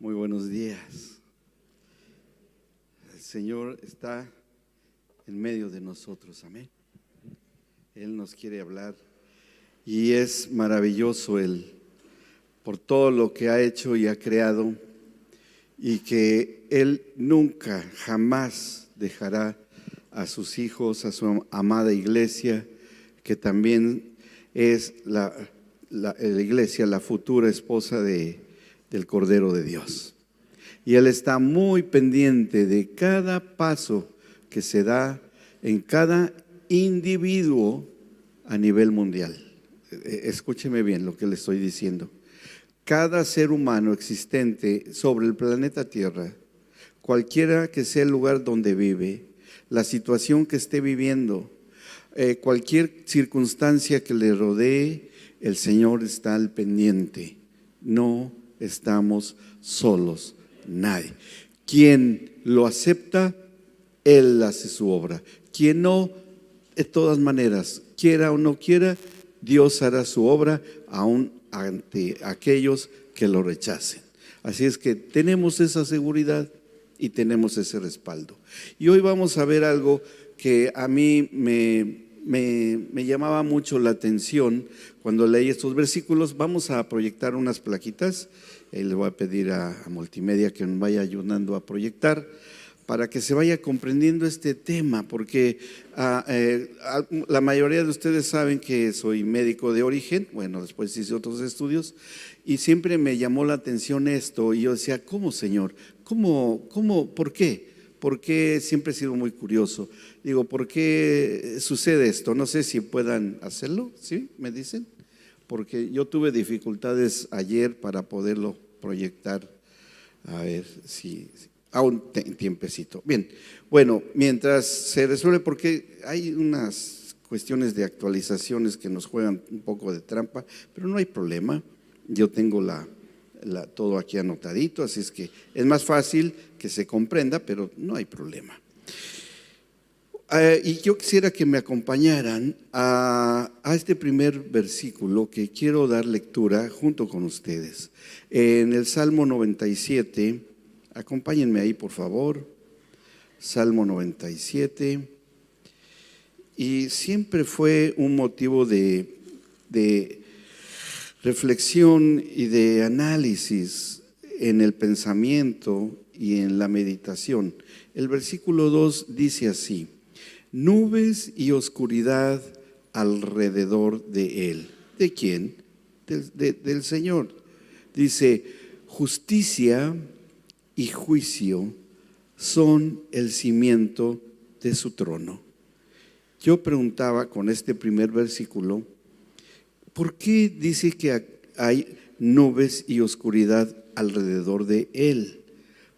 Muy buenos días. El Señor está en medio de nosotros, amén. Él nos quiere hablar y es maravilloso Él por todo lo que ha hecho y ha creado, y que Él nunca, jamás dejará a sus hijos, a su amada iglesia, que también es la iglesia, la futura esposa del Cordero de Dios. Y Él está muy pendiente de cada paso que se da en cada individuo a nivel mundial. Escúcheme bien lo que le estoy diciendo. Cada ser humano existente sobre el planeta Tierra, cualquiera que sea el lugar donde vive, la situación que esté viviendo, cualquier circunstancia que le rodee, el Señor está al pendiente. No estamos solos, nadie. Quien lo acepta, Él hace su obra. Quien no, de todas maneras, quiera o no quiera, Dios hará su obra aún ante aquellos que lo rechacen. Así es que tenemos esa seguridad y tenemos ese respaldo. Y hoy vamos a ver algo que a mí me llamaba mucho la atención cuando leí estos versículos. Vamos a proyectar unas plaquitas. Le voy a pedir a Multimedia que nos vaya ayudando a proyectar para que se vaya comprendiendo este tema, porque la mayoría de ustedes saben que soy médico de origen. Bueno, después hice otros estudios y siempre me llamó la atención esto, y yo decía, ¿cómo, Señor? ¿Cómo? ¿Por qué? Porque siempre he sido muy curioso. Digo, ¿por qué sucede esto? No sé si puedan hacerlo, ¿sí? ¿Me dicen? Porque yo tuve dificultades ayer para poderlo proyectar. A ver si aún tiempecito. Bien, bueno, mientras se resuelve, porque hay unas cuestiones de actualizaciones que nos juegan un poco de trampa, pero no hay problema. Yo tengo todo aquí anotadito, así es que es más fácil que se comprenda, pero no hay problema. Y yo quisiera que me acompañaran a este primer versículo que quiero dar lectura junto con ustedes. En el Salmo 97, acompáñenme ahí por favor, Salmo 97, y siempre fue un motivo de reflexión y de análisis en el pensamiento y en la meditación. El versículo 2 dice así: nubes y oscuridad alrededor de él. ¿De quién? Del Señor. Dice, justicia y juicio son el cimiento de su trono. Yo preguntaba con este primer versículo, ¿por qué dice que hay nubes y oscuridad alrededor de él?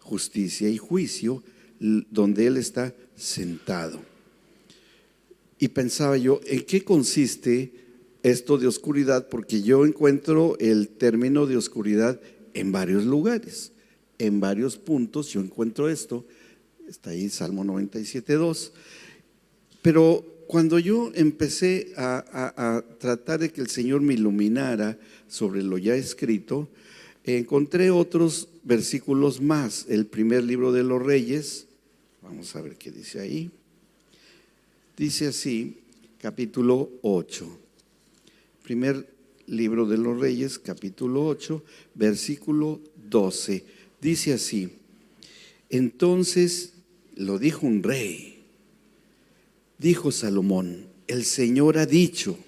Justicia y juicio, donde él está sentado. Y pensaba yo, ¿en qué consiste esto de oscuridad? Porque yo encuentro el término de oscuridad en varios lugares, en varios puntos. Yo encuentro esto, está ahí Salmo 97:2. Pero cuando yo empecé a tratar de que el Señor me iluminara sobre lo ya escrito, encontré otros versículos más. El primer libro de los Reyes, vamos a ver qué dice ahí. Dice así, capítulo 8. Primer libro de los Reyes, capítulo 8, versículo 12. Dice así: entonces lo dijo un rey, dijo Salomón, el Señor ha dicho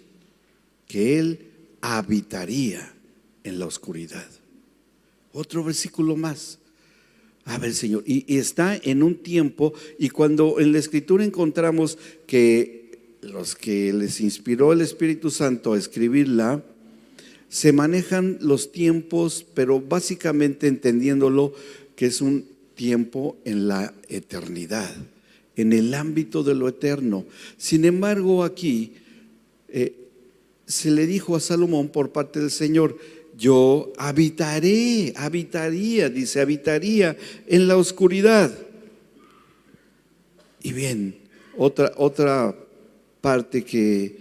que Él habitaría en la oscuridad. Otro versículo más. A ver, Señor, y está en un tiempo, y cuando en la Escritura encontramos que los que les inspiró el Espíritu Santo a escribirla, se manejan los tiempos, pero básicamente entendiéndolo que es un tiempo en la eternidad, en el ámbito de lo eterno. Sin embargo, aquí se le dijo a Salomón por parte del Señor, yo habitaría en la oscuridad. Y bien, otra parte que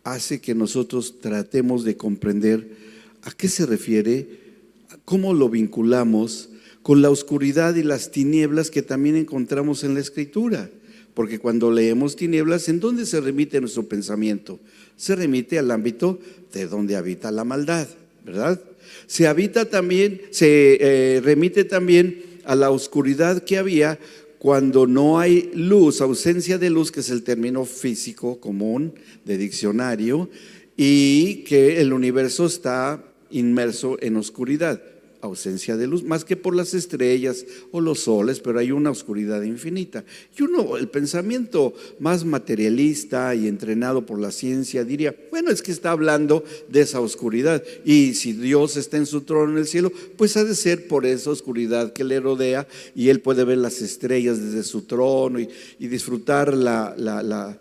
hace que nosotros tratemos de comprender a qué se refiere, cómo lo vinculamos, con la oscuridad y las tinieblas que también encontramos en la Escritura. Porque cuando leemos tinieblas, ¿en dónde se remite nuestro pensamiento? Se remite al ámbito de donde habita la maldad, ¿verdad? Se remite también a la oscuridad que había cuando no hay luz, ausencia de luz, que es el término físico común de diccionario, y que el universo está inmerso en oscuridad, ausencia de luz, más que por las estrellas o los soles, pero hay una oscuridad infinita. Y el pensamiento más materialista y entrenado por la ciencia diría, bueno, es que está hablando de esa oscuridad, y si Dios está en su trono en el cielo, pues ha de ser por esa oscuridad que le rodea, y él puede ver las estrellas desde su trono y disfrutar la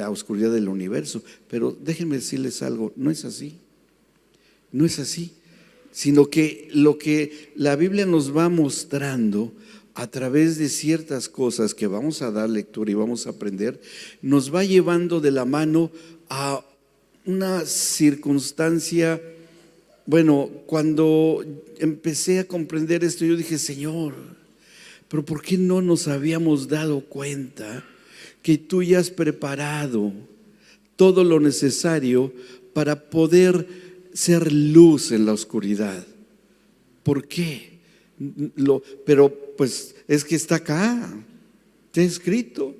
oscuridad del universo. Pero déjenme decirles algo, no es así, no es así. Sino que lo que la Biblia nos va mostrando a través de ciertas cosas que vamos a dar lectura y vamos a aprender, nos va llevando de la mano a una circunstancia. Bueno, cuando empecé a comprender esto, yo dije, Señor, pero ¿por qué no nos habíamos dado cuenta que tú ya has preparado todo lo necesario para poder ser luz en la oscuridad? ¿Por qué? Pero pues es que está acá, está escrito.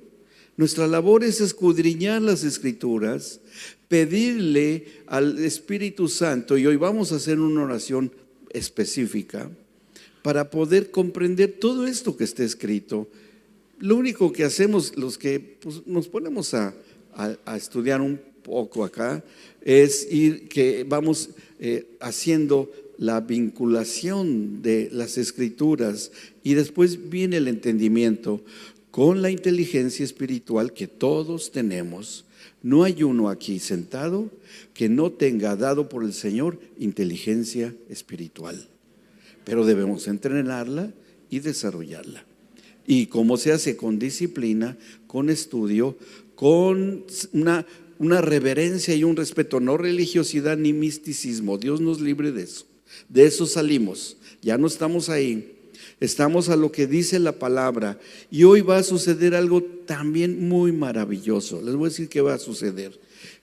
Nuestra labor es escudriñar las Escrituras, pedirle al Espíritu Santo, y hoy vamos a hacer una oración específica para poder comprender todo esto que está escrito. Lo único que hacemos los que pues, nos ponemos a estudiar un poco acá es que vamos haciendo la vinculación de las Escrituras, y después viene el entendimiento con la inteligencia espiritual que todos tenemos. No hay uno aquí sentado que no tenga dado por el Señor inteligencia espiritual, pero debemos entrenarla y desarrollarla. ¿Y cómo se hace? Con disciplina, con estudio, con una reverencia y un respeto, no religiosidad ni misticismo. Dios nos libre de eso. De eso salimos, ya no estamos ahí, estamos a lo que dice la palabra. Y hoy va a suceder algo también muy maravilloso. Les voy a decir qué va a suceder.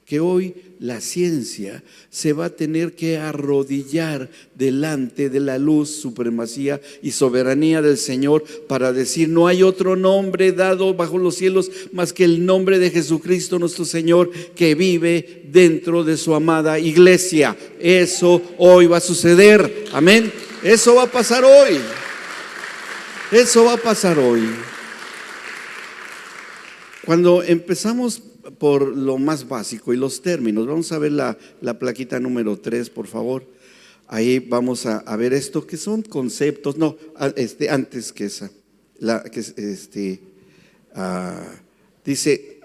Que hoy la ciencia se va a tener que arrodillar delante de la luz, supremacía y soberanía del Señor para decir, no hay otro nombre dado bajo los cielos más que el nombre de Jesucristo nuestro Señor, que vive dentro de su amada iglesia. Eso hoy va a suceder, amén. Eso va a pasar hoy. Eso va a pasar hoy. Cuando empezamos por lo más básico y los términos, vamos a ver la plaquita número 3, por favor. Ahí vamos a ver esto, que son conceptos. No, antes que esa, dice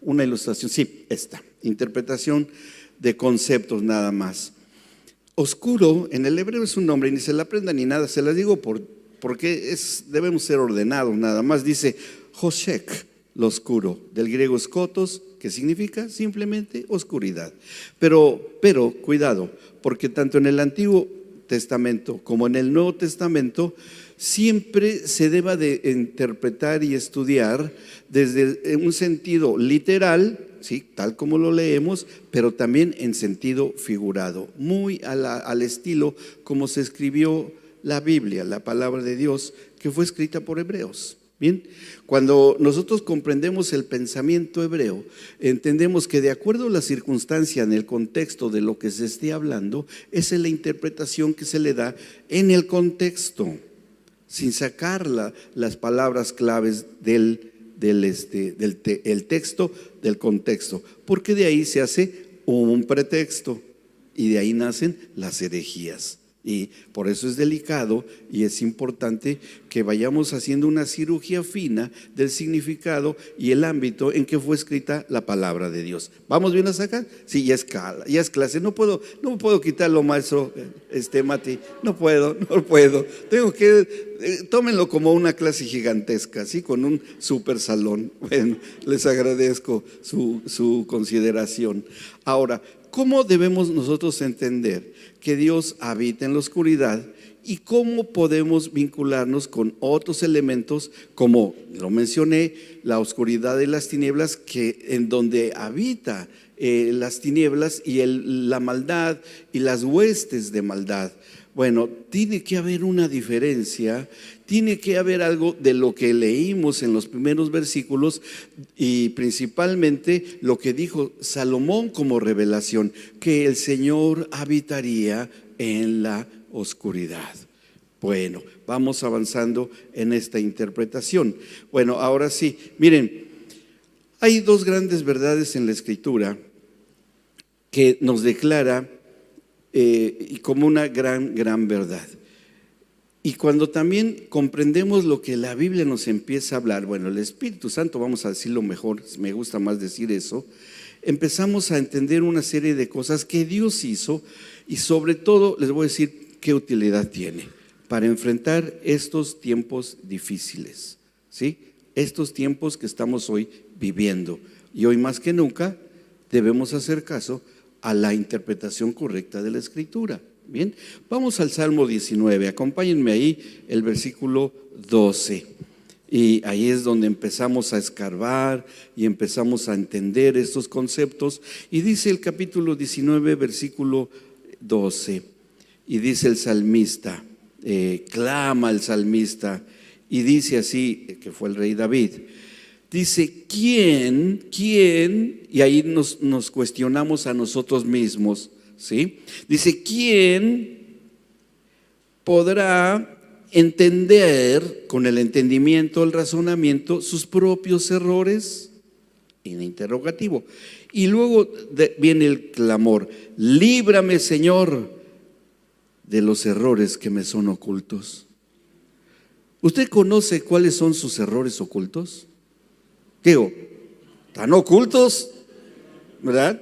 una ilustración. Sí, esta interpretación de conceptos nada más. Oscuro en el hebreo es un nombre, y ni se la aprendan ni nada, se las digo porque debemos ser ordenados nada más. Dice Hoshek, lo oscuro, del griego skotos, que significa simplemente oscuridad. Pero cuidado, porque tanto en el Antiguo Testamento como en el Nuevo Testamento siempre se deba de interpretar y estudiar desde un sentido literal, ¿sí?, tal como lo leemos, pero también en sentido figurado, muy al estilo como se escribió la Biblia, la palabra de Dios, que fue escrita por hebreos. Bien, cuando nosotros comprendemos el pensamiento hebreo, entendemos que de acuerdo a la circunstancia, en el contexto de lo que se esté hablando, esa es la interpretación que se le da en el contexto, sin sacar las palabras claves del texto del contexto, porque de ahí se hace un pretexto y de ahí nacen las herejías. Y por eso es delicado y es importante que vayamos haciendo una cirugía fina del significado y el ámbito en que fue escrita la palabra de Dios. ¿Vamos bien hasta acá? Sí, ya es clase. No puedo quitarlo, maestro Mati. No puedo. Tengo que, tómenlo como una clase gigantesca, ¿sí? Con un super salón. Bueno, les agradezco su consideración. Ahora, ¿cómo debemos nosotros entender que Dios habita en la oscuridad y cómo podemos vincularnos con otros elementos, como lo mencioné, la oscuridad de las tinieblas, que en donde habita las tinieblas y la maldad y las huestes de maldad. Bueno, tiene que haber una diferencia, tiene que haber algo de lo que leímos en los primeros versículos y principalmente lo que dijo Salomón como revelación, que el Señor habitaría en la oscuridad. Bueno, vamos avanzando en esta interpretación. Bueno, ahora sí, miren, hay dos grandes verdades en la Escritura que nos declara y como una gran verdad. Y cuando también comprendemos lo que la Biblia nos empieza a hablar, bueno, el Espíritu Santo, vamos a decirlo mejor, me gusta más decir eso, empezamos a entender una serie de cosas que Dios hizo y sobre todo les voy a decir qué utilidad tiene para enfrentar estos tiempos difíciles, ¿sí? Estos tiempos que estamos hoy viviendo. Y hoy más que nunca debemos hacer caso a la interpretación correcta de la Escritura. Bien, vamos al Salmo 19, acompáñenme ahí, el versículo 12. Y ahí es donde empezamos a escarbar y empezamos a entender estos conceptos. Y dice el capítulo 19, versículo 12, y dice el salmista, clama el salmista, y dice así, que fue el rey David, dice, ¿quién? Y ahí nos cuestionamos a nosotros mismos, ¿sí? Dice, ¿quién podrá entender con el entendimiento, el razonamiento, sus propios errores? En interrogativo. Y luego viene el clamor, líbrame, Señor, de los errores que me son ocultos. ¿Usted conoce cuáles son sus errores ocultos? Digo, ¿están ocultos? ¿Verdad?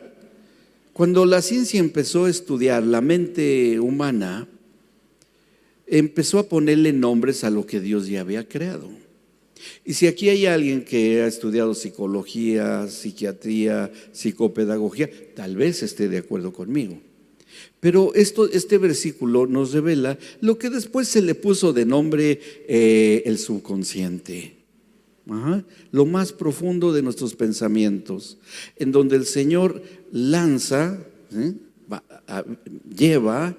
Cuando la ciencia empezó a estudiar la mente humana, empezó a ponerle nombres a lo que Dios ya había creado. Y si aquí hay alguien que ha estudiado psicología, psiquiatría, psicopedagogía, tal vez esté de acuerdo conmigo. Pero este versículo nos revela lo que después se le puso de nombre el subconsciente. Lo más profundo de nuestros pensamientos, en donde el Señor lanza, lleva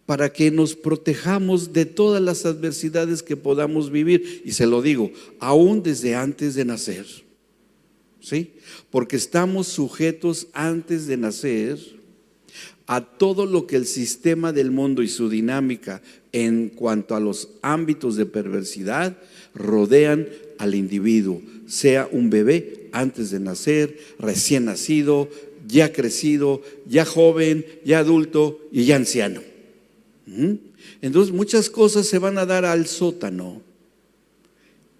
para que nos protejamos de todas las adversidades que podamos vivir. Y se lo digo, aún desde antes de nacer, ¿sí? Porque estamos sujetos antes de nacer a todo lo que el sistema del mundo y su dinámica en cuanto a los ámbitos de perversidad rodean al individuo, sea un bebé antes de nacer, recién nacido, ya crecido, ya joven, ya adulto y ya anciano. Entonces muchas cosas se van a dar al sótano,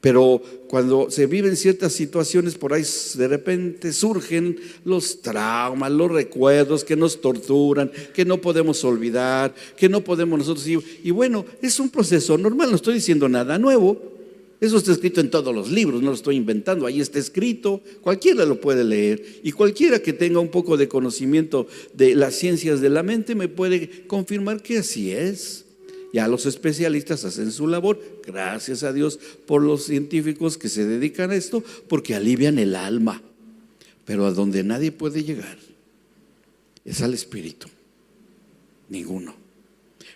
pero cuando se viven ciertas situaciones por ahí de repente surgen los traumas, los recuerdos que nos torturan, que no podemos olvidar, que no podemos nosotros y bueno, es un proceso normal, no estoy diciendo nada nuevo. Eso está escrito en todos los libros, no lo estoy inventando, ahí está escrito, cualquiera lo puede leer y cualquiera que tenga un poco de conocimiento de las ciencias de la mente me puede confirmar que así es. Ya los especialistas hacen su labor, gracias a Dios por los científicos que se dedican a esto, porque alivian el alma, pero a donde nadie puede llegar es al espíritu, ninguno.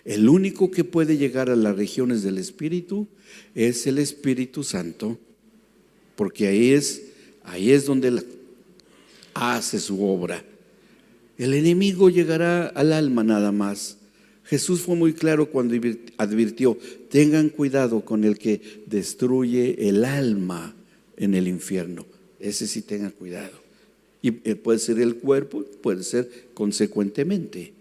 El único que puede llegar a las regiones del espíritu es el Espíritu Santo, porque ahí es donde Él hace su obra. El enemigo llegará al alma nada más. Jesús fue muy claro cuando advirtió, tengan cuidado con el que destruye el alma en el infierno. Ese sí tengan cuidado. Y puede ser el cuerpo, puede ser consecuentemente.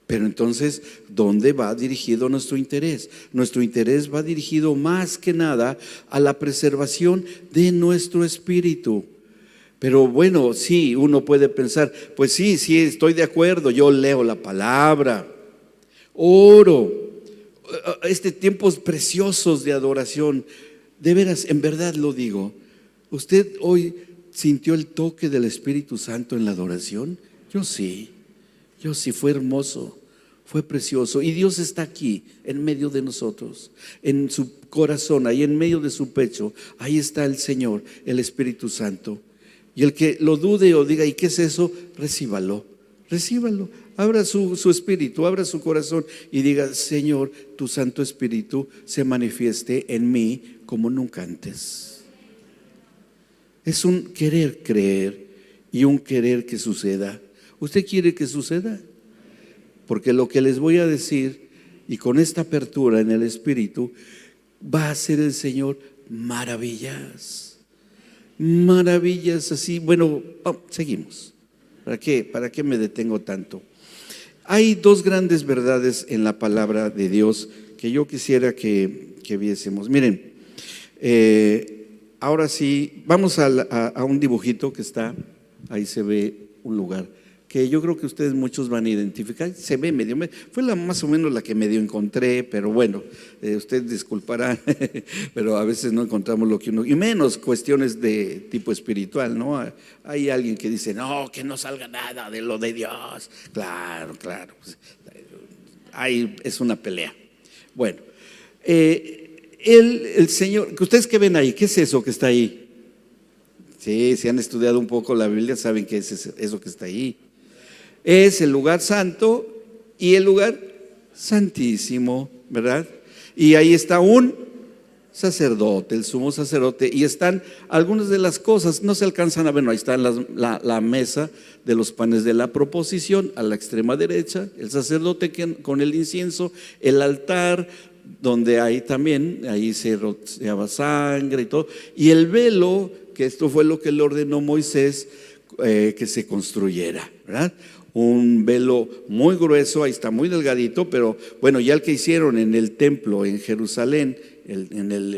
Pero entonces, ¿dónde va dirigido nuestro interés? Nuestro interés va dirigido más que nada a la preservación de nuestro espíritu. Pero bueno, sí, uno puede pensar, pues sí, estoy de acuerdo, yo leo la palabra, oro, tiempos preciosos de adoración. De veras, en verdad lo digo, ¿usted hoy sintió el toque del Espíritu Santo en la adoración? Yo sí, fue hermoso. Fue precioso. Y Dios está aquí, en medio de nosotros, en su corazón, ahí en medio de su pecho. Ahí está el Señor, el Espíritu Santo. Y el que lo dude o diga, ¿y qué es eso? Recíbalo, recíbalo. Abra su espíritu, abra su corazón y diga, Señor, tu Santo Espíritu se manifieste en mí como nunca antes. Es un querer creer y un querer que suceda. ¿Usted quiere que suceda? Porque lo que les voy a decir, y con esta apertura en el Espíritu, va a hacer el Señor maravillas. Maravillas así. Bueno, seguimos. ¿Para qué me detengo tanto? Hay dos grandes verdades en la palabra de Dios que yo quisiera que viésemos. Miren, ahora sí, vamos a un dibujito que está, ahí se ve un lugar que yo creo que ustedes muchos van a identificar. Se ve medio, fue más o menos la que medio encontré, pero bueno, ustedes disculparán, pero a veces no encontramos lo que uno, y menos cuestiones de tipo espiritual, ¿no? Hay alguien que dice, no, que no salga nada de lo de Dios. Claro, pues, ahí es una pelea. Bueno, el Señor, ¿ustedes qué ven ahí? ¿Qué es eso que está ahí? Sí, si han estudiado un poco la Biblia saben que es eso que está ahí. Es el lugar santo y el lugar santísimo, ¿verdad? Y ahí está un sacerdote, el sumo sacerdote, y están algunas de las cosas, no se alcanzan a ver, no, ahí está la mesa de los panes de la proposición a la extrema derecha, el sacerdote con el incienso, el altar donde hay también, ahí se rociaba sangre y todo, y el velo, que esto fue lo que le ordenó Moisés que se construyera, ¿verdad? Un velo muy grueso, ahí está muy delgadito, pero bueno, ya el que hicieron en el templo en Jerusalén,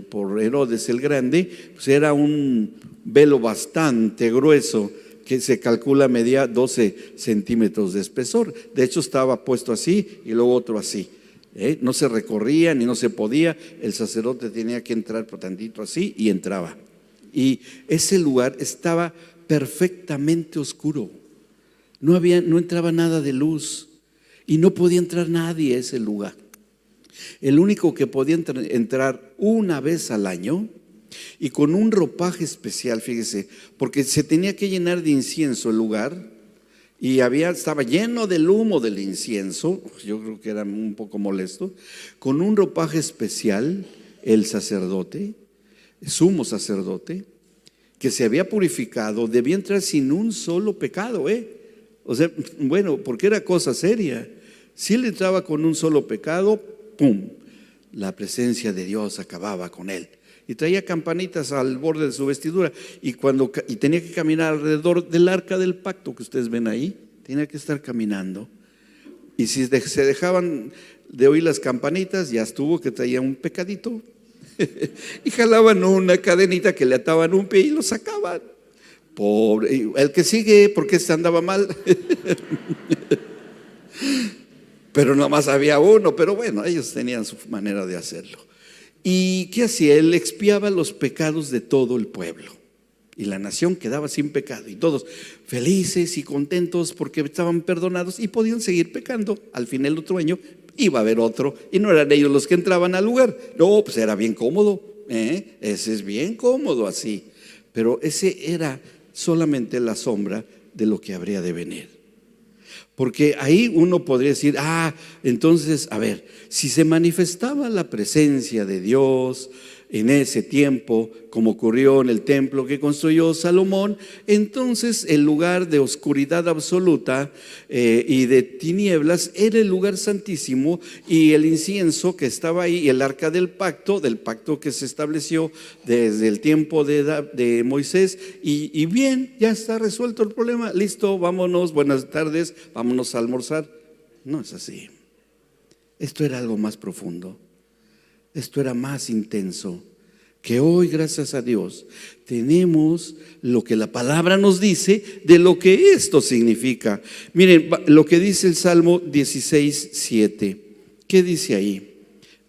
por Herodes el Grande, pues era un velo bastante grueso, que se calcula medía 12 centímetros de espesor. De hecho estaba puesto así y luego otro así. No se recorría ni no se podía, el sacerdote tenía que entrar por tantito así y entraba. Y ese lugar estaba perfectamente oscuro. No entraba nada de luz y no podía entrar nadie a ese lugar. El único que podía entrar una vez al año y con un ropaje especial, fíjese, porque se tenía que llenar de incienso el lugar y estaba lleno del humo del incienso, yo creo que era un poco molesto, con un ropaje especial, el sacerdote, sumo sacerdote, que se había purificado, debía entrar sin un solo pecado, O sea, bueno, porque era cosa seria. Si él entraba con un solo pecado, ¡pum!, la presencia de Dios acababa con él. Y traía campanitas al borde de su vestidura. Y tenía que caminar alrededor del arca del pacto que ustedes ven ahí. Tenía que estar caminando. Y si se dejaban de oír las campanitas, ya estuvo que traía un pecadito. Y jalaban una cadenita que le ataban un pie y lo sacaban. Pobre, el que sigue, porque este andaba mal. Pero nomás había uno, pero bueno, ellos tenían su manera de hacerlo. ¿Y qué hacía? Él expiaba los pecados de todo el pueblo. Y la nación quedaba sin pecado. Y todos felices y contentos porque estaban perdonados y podían seguir pecando. Al fin el otro año iba a haber otro. Y no eran ellos los que entraban al lugar. No, pues era bien cómodo. Ese es bien cómodo así. Pero ese era solamente la sombra de lo que habría de venir. Porque ahí uno podría decir, entonces, a ver, si se manifestaba la presencia de Dios en ese tiempo, como ocurrió en el templo que construyó Salomón, entonces el lugar de oscuridad absoluta y de tinieblas era el lugar santísimo, y el incienso que estaba ahí, el arca del pacto que se estableció desde el tiempo de Moisés, y bien, ya está resuelto el problema, listo, vámonos, buenas tardes, vámonos a almorzar. No es así. Esto era algo más profundo. Esto era más intenso, que hoy, gracias a Dios, tenemos lo que la palabra nos dice de lo que esto significa. Miren lo que dice el Salmo 16:7. ¿Qué dice ahí?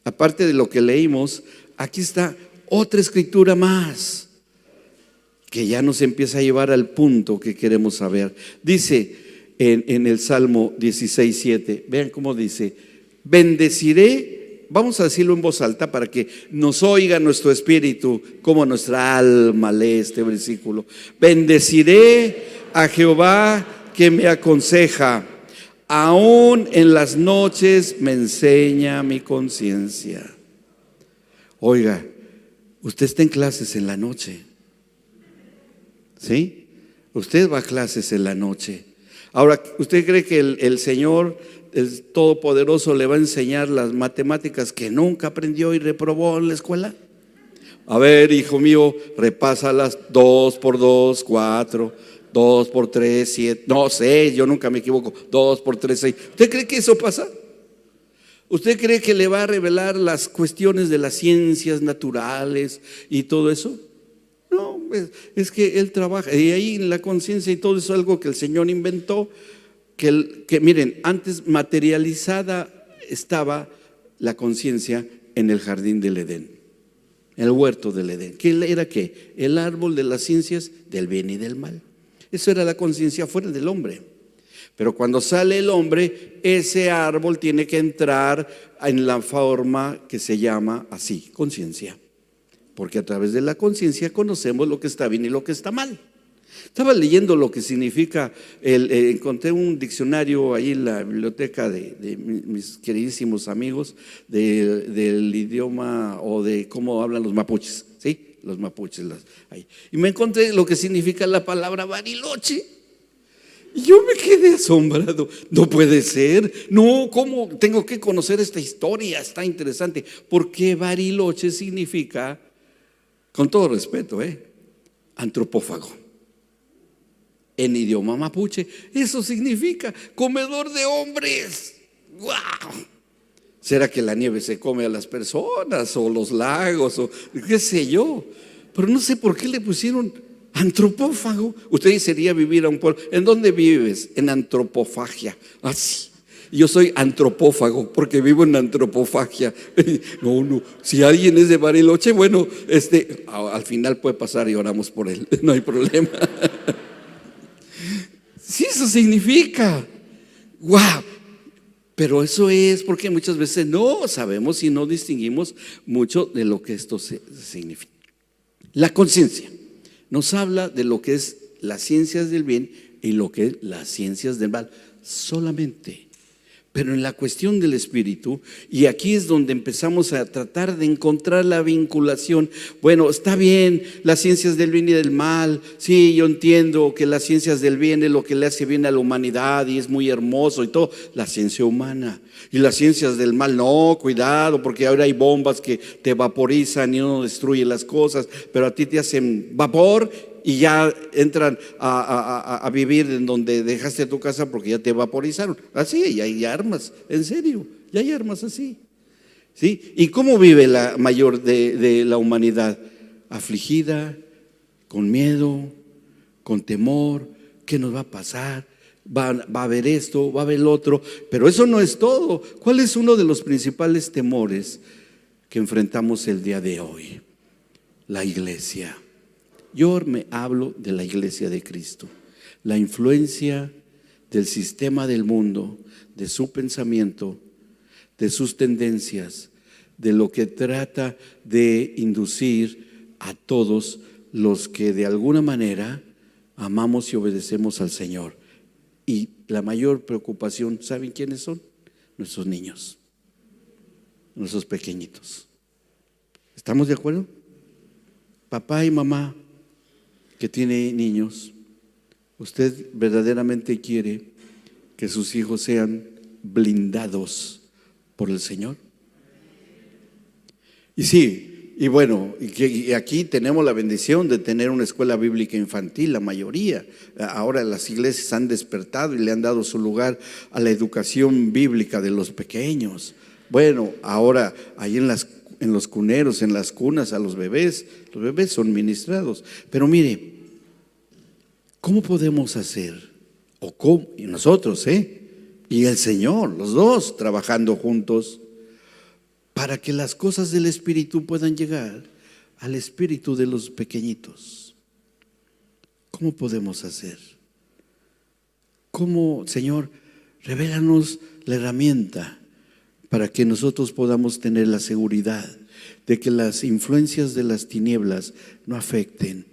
Aparte de lo que leímos, aquí está otra escritura más que ya nos empieza a llevar al punto que queremos saber. Dice, en el Salmo 16:7. Vean cómo dice: bendeciré, vamos a decirlo en voz alta para que nos oiga nuestro espíritu, como nuestra alma lee este versículo. Bendeciré a Jehová que me aconseja, aún en las noches me enseña mi conciencia. Oiga, usted está en clases en la noche, ¿sí? Usted va a clases en la noche. Ahora, ¿usted cree que el Señor, el Todopoderoso, le va a enseñar las matemáticas que nunca aprendió y reprobó en la escuela? A ver, hijo mío, repásalas: 2 por 2, 4, 2 por 3, 7, no, 6, yo nunca me equivoco, 2 por 3, 6. ¿Usted cree que eso pasa? ¿Usted cree que le va a revelar las cuestiones de las ciencias naturales y todo eso? No, es que Él trabaja, y ahí en la conciencia y todo eso es algo que el Señor inventó, que miren, antes materializada estaba la conciencia en el jardín del Edén, en el huerto del Edén. ¿Qué era qué? El árbol de las ciencias del bien y del mal. Eso era la conciencia fuera del hombre. Pero cuando sale el hombre, ese árbol tiene que entrar en la forma que se llama así, conciencia. Porque a través de la conciencia conocemos lo que está bien y lo que está mal. Estaba leyendo lo que significa, encontré un diccionario ahí en la biblioteca de mis queridísimos amigos del idioma o de cómo hablan los mapuches, ¿sí? Los mapuches ahí. Y me encontré lo que significa la palabra Bariloche. Y yo me quedé asombrado. No puede ser. No, ¿cómo? Tengo que conocer esta historia, está interesante. Porque Bariloche significa, con todo respeto, antropófago. En idioma mapuche, eso significa comedor de hombres. ¡Wow! ¿Será que la nieve se come a las personas o los lagos o qué sé yo? Pero no sé por qué le pusieron antropófago. Usted sería vivir a un pueblo. ¿En dónde vives? En antropofagia. Así. Yo soy antropófago porque vivo en antropofagia. No, si alguien es de Bariloche, bueno, al final puede pasar y oramos por él. No hay problema. Sí, eso significa. ¡Wow! Pero eso es porque muchas veces no sabemos y no distinguimos mucho de lo que esto significa. La conciencia nos habla de lo que es las ciencias del bien y lo que es las ciencias del mal solamente. Pero en la cuestión del espíritu, y aquí es donde empezamos a tratar de encontrar la vinculación. Bueno, está bien, las ciencias del bien y del mal. Sí, yo entiendo que las ciencias del bien es lo que le hace bien a la humanidad y es muy hermoso y todo. La ciencia humana. Y las ciencias del mal, no, cuidado, porque ahora hay bombas que te vaporizan y uno destruye las cosas, pero a ti te hacen vapor y ya entran a vivir en donde dejaste tu casa porque ya te vaporizaron. Así, y hay armas, en serio, ya hay armas así. ¿Sí? ¿Y cómo vive la mayor de la humanidad? Afligida, con miedo, con temor. ¿Qué nos va a pasar? Va a haber esto, va a haber el otro. Pero eso no es todo. ¿Cuál es uno de los principales temores que enfrentamos el día de hoy? La iglesia. Yo me hablo de la iglesia de Cristo. La influencia del sistema del mundo, de su pensamiento, de sus tendencias, de lo que trata de inducir a todos los que de alguna manera amamos y obedecemos al Señor. Y la mayor preocupación, ¿saben quiénes son? Nuestros niños, nuestros pequeñitos. ¿Estamos de acuerdo? Papá y mamá que tiene niños, ¿usted verdaderamente quiere que sus hijos sean blindados por el Señor? Y sí, y bueno, y aquí tenemos la bendición de tener una escuela bíblica infantil, la mayoría. Ahora las iglesias han despertado y le han dado su lugar a la educación bíblica de los pequeños. Bueno, ahora ahí en los cuneros, en las cunas, a los bebés son ministrados. Pero mire, ¿cómo podemos hacer? Y nosotros, y el Señor, los dos trabajando juntos, para que las cosas del Espíritu puedan llegar al espíritu de los pequeñitos. ¿Cómo podemos hacer? ¿Cómo, Señor? Revélanos la herramienta para que nosotros podamos tener la seguridad de que las influencias de las tinieblas no afecten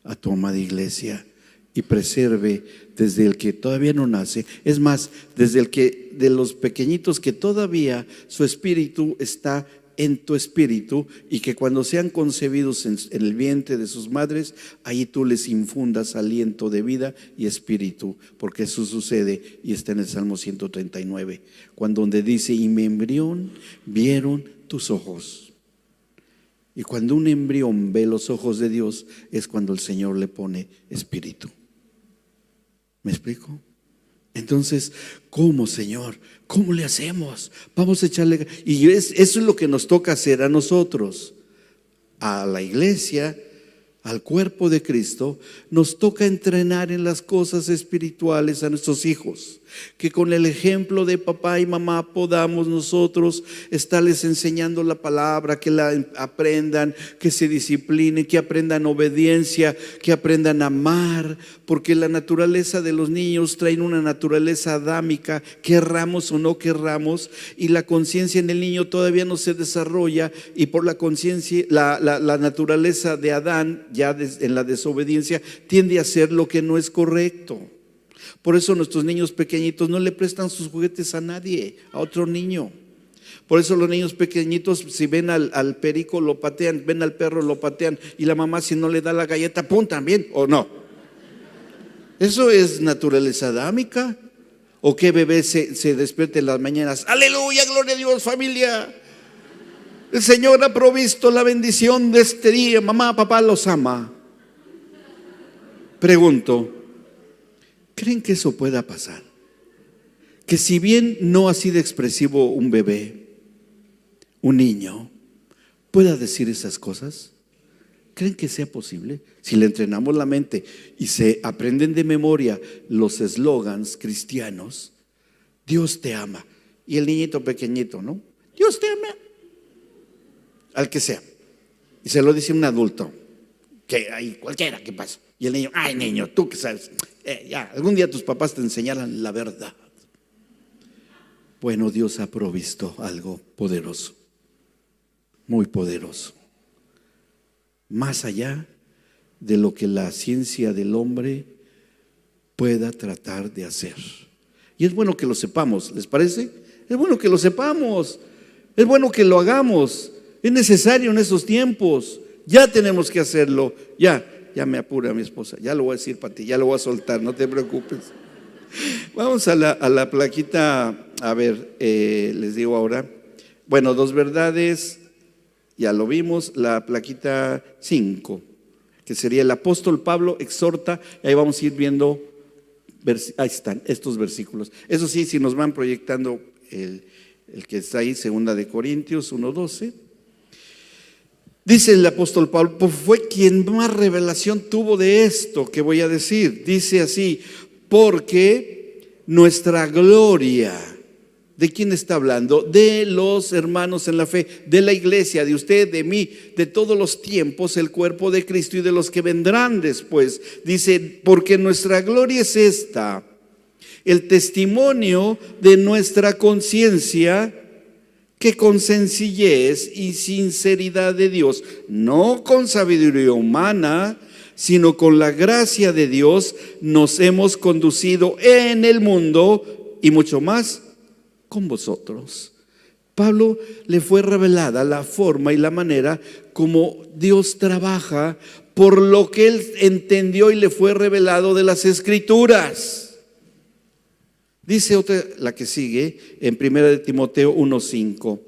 a tu amada iglesia y preserve desde el que todavía no nace. Es más, desde el que de los pequeñitos que todavía su espíritu está en tu espíritu, y que cuando sean concebidos en el vientre de sus madres, ahí tú les infundas aliento de vida y espíritu, porque eso sucede y está en el Salmo 139, cuando donde dice: y mi embrión vieron tus ojos. Y cuando un embrión ve los ojos de Dios, es cuando el Señor le pone espíritu. ¿Me explico? Entonces, ¿cómo, Señor? ¿Cómo le hacemos? Vamos a echarle. Y eso es lo que nos toca hacer a nosotros, a la iglesia, al cuerpo de Cristo. Nos toca entrenar en las cosas espirituales a nuestros hijos, que con el ejemplo de papá y mamá podamos nosotros estarles enseñando la palabra, que la aprendan, que se disciplinen, que aprendan obediencia, que aprendan a amar, porque la naturaleza de los niños traen una naturaleza adámica, querramos o no querramos, y la conciencia en el niño todavía no se desarrolla, y por la conciencia, la naturaleza de Adán, ya en la desobediencia, tiende a hacer lo que no es correcto. Por eso nuestros niños pequeñitos no le prestan sus juguetes a nadie, a otro niño. Por eso los niños pequeñitos, si ven al perico, lo patean, ven al perro, lo patean, y la mamá, si no le da la galleta, ¡pum!, también, ¿o no? ¿Eso es naturaleza adámica? ¿O qué bebé se despierte en las mañanas? ¡Aleluya, gloria a Dios, familia! El Señor ha provisto la bendición de este día, mamá, papá los ama. Pregunto, ¿creen que eso pueda pasar? Que si bien no ha sido expresivo un bebé, un niño, pueda decir esas cosas. ¿Creen que sea posible? Si le entrenamos la mente y se aprenden de memoria los eslogans cristianos: Dios te ama. Y el niñito pequeñito, ¿no? Dios te ama. Al que sea. Y se lo dice un adulto, que hay cualquiera, ¿qué pasa? Y el niño, ay niño, tú que sabes, ya, algún día tus papás te enseñarán la verdad. Bueno, Dios ha provisto algo poderoso, muy poderoso, más allá de lo que la ciencia del hombre pueda tratar de hacer. Y es bueno que lo sepamos, ¿les parece? Es bueno que lo sepamos, es bueno que lo hagamos, es necesario en esos tiempos, ya tenemos que hacerlo, ya me apura mi esposa, ya lo voy a decir para ti, ya lo voy a soltar, no te preocupes. Vamos a la plaquita, a ver, les digo ahora, bueno, 2 verdades, ya lo vimos, la plaquita 5, que sería el apóstol Pablo exhorta, y ahí vamos a ir viendo, ahí están estos versículos. Eso sí, si nos van proyectando el que está ahí, 2 de Corintios 1:12. Dice el apóstol Pablo, pues fue quien más revelación tuvo de esto que voy a decir. Dice así: porque nuestra gloria, ¿de quién está hablando? De los hermanos en la fe, de la iglesia, de usted, de mí, de todos los tiempos, el cuerpo de Cristo y de los que vendrán después. Dice, porque nuestra gloria es esta, el testimonio de nuestra conciencia, que con sencillez y sinceridad de Dios, no con sabiduría humana, sino con la gracia de Dios, nos hemos conducido en el mundo y mucho más con vosotros. Pablo le fue revelada la forma y la manera como Dios trabaja, por lo que él entendió y le fue revelado de las Escrituras. Dice otra, la que sigue, en 1 Timoteo 1:5.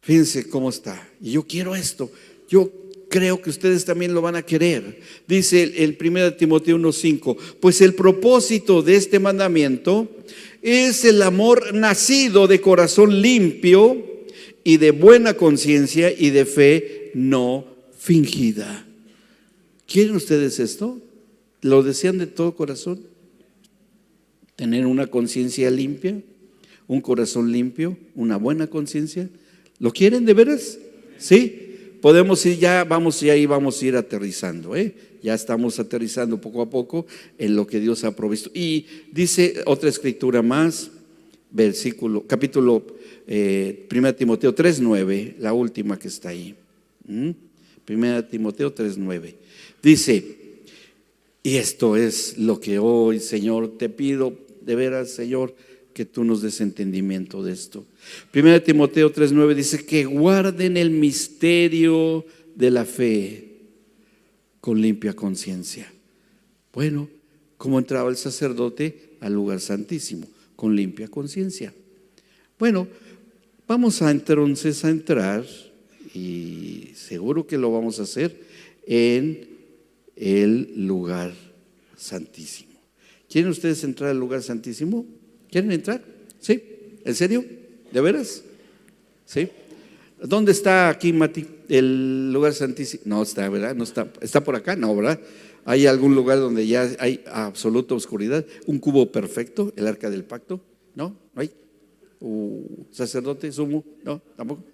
Fíjense cómo está. Y yo quiero esto. Yo creo que ustedes también lo van a querer. Dice el 1 Timoteo 1:5. Pues el propósito de este mandamiento es el amor nacido de corazón limpio y de buena conciencia y de fe no fingida. ¿Quieren ustedes esto? ¿Lo desean de todo corazón? Tener una conciencia limpia, un corazón limpio, una buena conciencia. ¿Lo quieren de veras? ¿Sí? podemos ir ya, vamos y ahí vamos a ir aterrizando, Ya estamos aterrizando poco a poco en lo que Dios ha provisto. Y dice otra escritura más, capítulo 1 Timoteo 3:9, la última que está ahí. 1 Timoteo 3:9. Dice, y esto es lo que hoy, Señor, te pido, de veras, Señor, que tú nos des entendimiento de esto. 1 Timoteo 3:9 dice que guarden el misterio de la fe con limpia conciencia. Bueno, ¿cómo entraba el sacerdote al lugar santísimo? Con limpia conciencia. Bueno, vamos entonces a entrar, y seguro que lo vamos a hacer, en el lugar santísimo. ¿Quieren ustedes entrar al lugar santísimo? ¿Quieren entrar? ¿Sí? ¿En serio? ¿De veras? ¿Sí? ¿Dónde está aquí, Mati, el lugar santísimo? No está, ¿verdad? No está. ¿Está por acá? No, ¿verdad? ¿Hay algún lugar donde ya hay absoluta oscuridad? ¿Un cubo perfecto? ¿El arca del pacto? ¿No? ¿No hay? ¿Sacerdote, sumo? No, tampoco.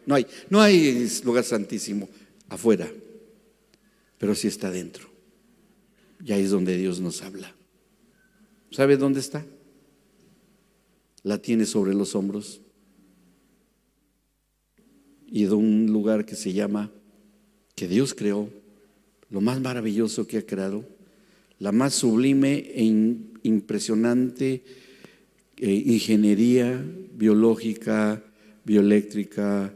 No hay lugar santísimo afuera, pero sí está dentro. Y ahí es donde Dios nos habla. ¿Sabe dónde está? La tiene sobre los hombros, y de un lugar que se llama, que Dios creó, lo más maravilloso que ha creado, la más sublime e impresionante ingeniería biológica, bioeléctrica,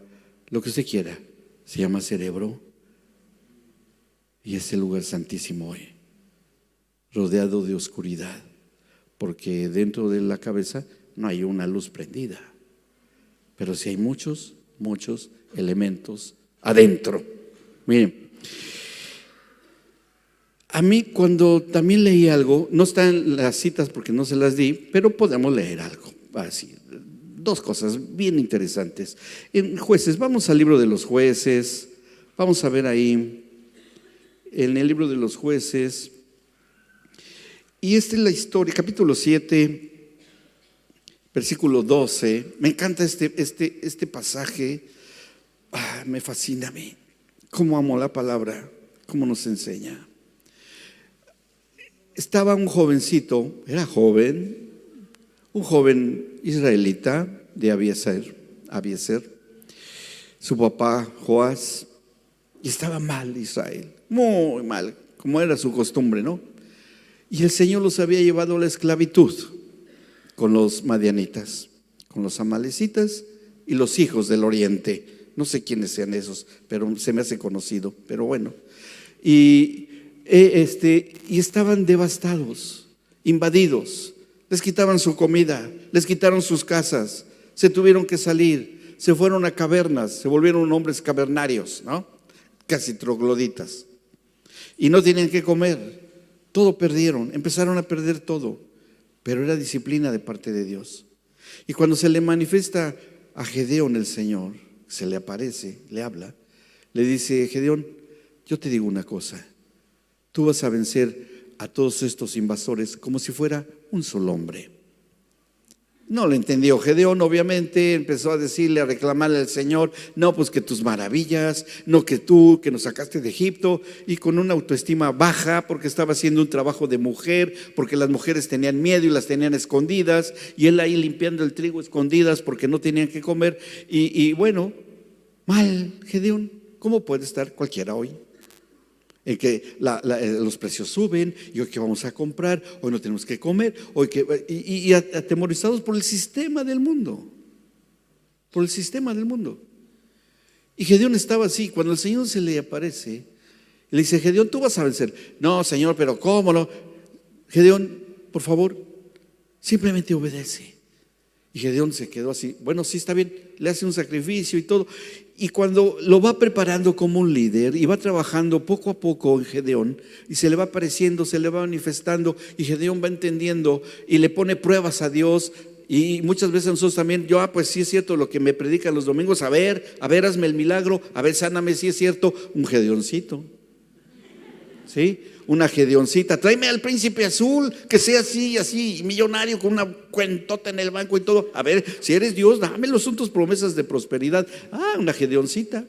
lo que usted quiera, se llama cerebro. Y es el lugar santísimo hoy, rodeado de oscuridad, porque dentro de la cabeza no hay una luz prendida, pero sí hay muchos elementos adentro. Miren, a mí cuando también leí algo, no están las citas porque no se las di, pero podemos leer algo así, dos cosas bien interesantes. En Jueces, vamos al libro de los Jueces, vamos a ver ahí en el libro de los Jueces, y esta es la historia, capítulo 7, versículo 12. Me encanta este pasaje. Me fascina a mí. Cómo amo la palabra, cómo nos enseña. Estaba un jovencito, era joven, un joven israelita de Abiezer, su papá Joás, y estaba mal Israel, muy mal, como era su costumbre, ¿no? Y el Señor los había llevado a la esclavitud con los madianitas, con los amalecitas y los hijos del oriente. No sé quiénes sean esos, pero se me hace conocido, pero bueno. Y estaban devastados, invadidos, les quitaban su comida, les quitaron sus casas, se tuvieron que salir, se fueron a cavernas, se volvieron hombres cavernarios, ¿no? Casi trogloditas, y no tenían que comer, todo perdieron, empezaron a perder todo, pero era disciplina de parte de Dios. Y cuando se le manifiesta a Gedeón el Señor, se le aparece, le habla, le dice: Gedeón, yo te digo una cosa, tú vas a vencer a todos estos invasores como si fuera un solo hombre. No lo entendió Gedeón, obviamente, empezó a decirle, a reclamarle al Señor: no, pues que tus maravillas, no que tú, que nos sacaste de Egipto, y con una autoestima baja, porque estaba haciendo un trabajo de mujer, porque las mujeres tenían miedo y las tenían escondidas, y él ahí limpiando el trigo escondidas porque no tenían que comer, y bueno, mal Gedeón. ¿Cómo puede estar cualquiera hoy? En que los precios suben, y hoy que vamos a comprar, hoy no tenemos que comer, hoy y atemorizados por el sistema del mundo, por el sistema del mundo. Y Gedeón estaba así. Cuando el Señor se le aparece, le dice: Gedeón, tú vas a vencer. No, Señor, pero ¿cómo no? Gedeón, por favor, simplemente obedece. Y Gedeón se quedó así. Bueno, sí, está bien, le hace un sacrificio y todo. Y cuando lo va preparando como un líder y va trabajando poco a poco en Gedeón, y se le va apareciendo, se le va manifestando, y Gedeón va entendiendo y le pone pruebas a Dios. Y muchas veces nosotros también, pues sí es cierto lo que me predican los domingos, a ver, hazme el milagro, a ver, sáname, sí es cierto. Un Gedeoncito, ¿sí? Una Gedeoncita, tráeme al príncipe azul, que sea así, así, millonario, con una cuentota en el banco y todo. A ver, si eres Dios, dame tus promesas de prosperidad. Una Gedeoncita.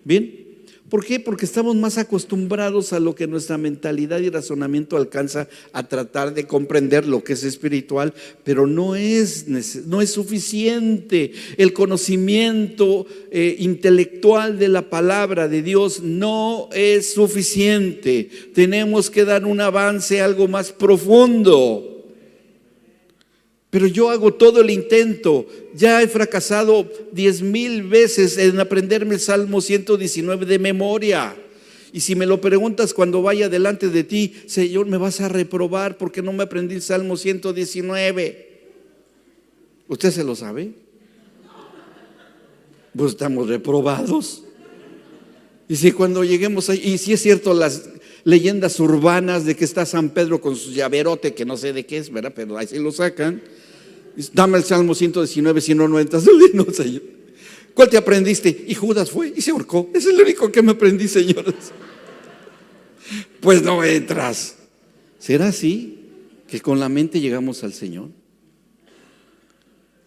¿Bien? ¿Por qué? Porque estamos más acostumbrados a lo que nuestra mentalidad y razonamiento alcanza a tratar de comprender lo que es espiritual, pero no es suficiente. El conocimiento intelectual de la palabra de Dios no es suficiente. Tenemos que dar un avance algo más profundo. Pero yo hago todo el intento. Ya he fracasado 10,000 veces en aprenderme el Salmo 119 de memoria. Y si me lo preguntas cuando vaya delante de ti, Señor, me vas a reprobar porque no me aprendí el Salmo 119. ¿Usted se lo sabe? Pues estamos reprobados. Y si cuando lleguemos ahí, y si es cierto las leyendas urbanas de que está San Pedro con su llaverote, que no sé de qué es, ¿verdad? Pero ahí se lo sacan. Dame el Salmo 119, si no, no entras. No, Señor. ¿Cuál te aprendiste? Y Judas fue y se ahorcó. Es el único que me aprendí, señores. Pues no entras. ¿Será así que con la mente llegamos al Señor?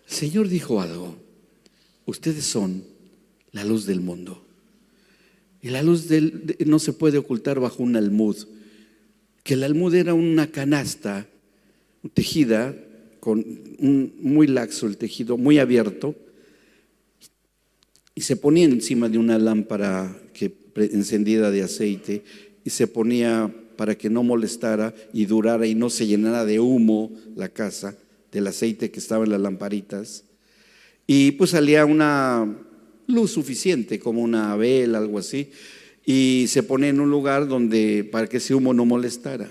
El Señor dijo algo: ustedes son la luz del mundo. Y la luz no se puede ocultar bajo un almud. Que el almud era una canasta tejida con muy laxo, el tejido muy abierto, y se ponía encima de una lámpara encendida de aceite, y se ponía para que no molestara y durara y no se llenara de humo la casa del aceite que estaba en las lamparitas. Y pues salía una luz suficiente, como una vela, algo así, y se ponía en un lugar donde para que ese humo no molestara.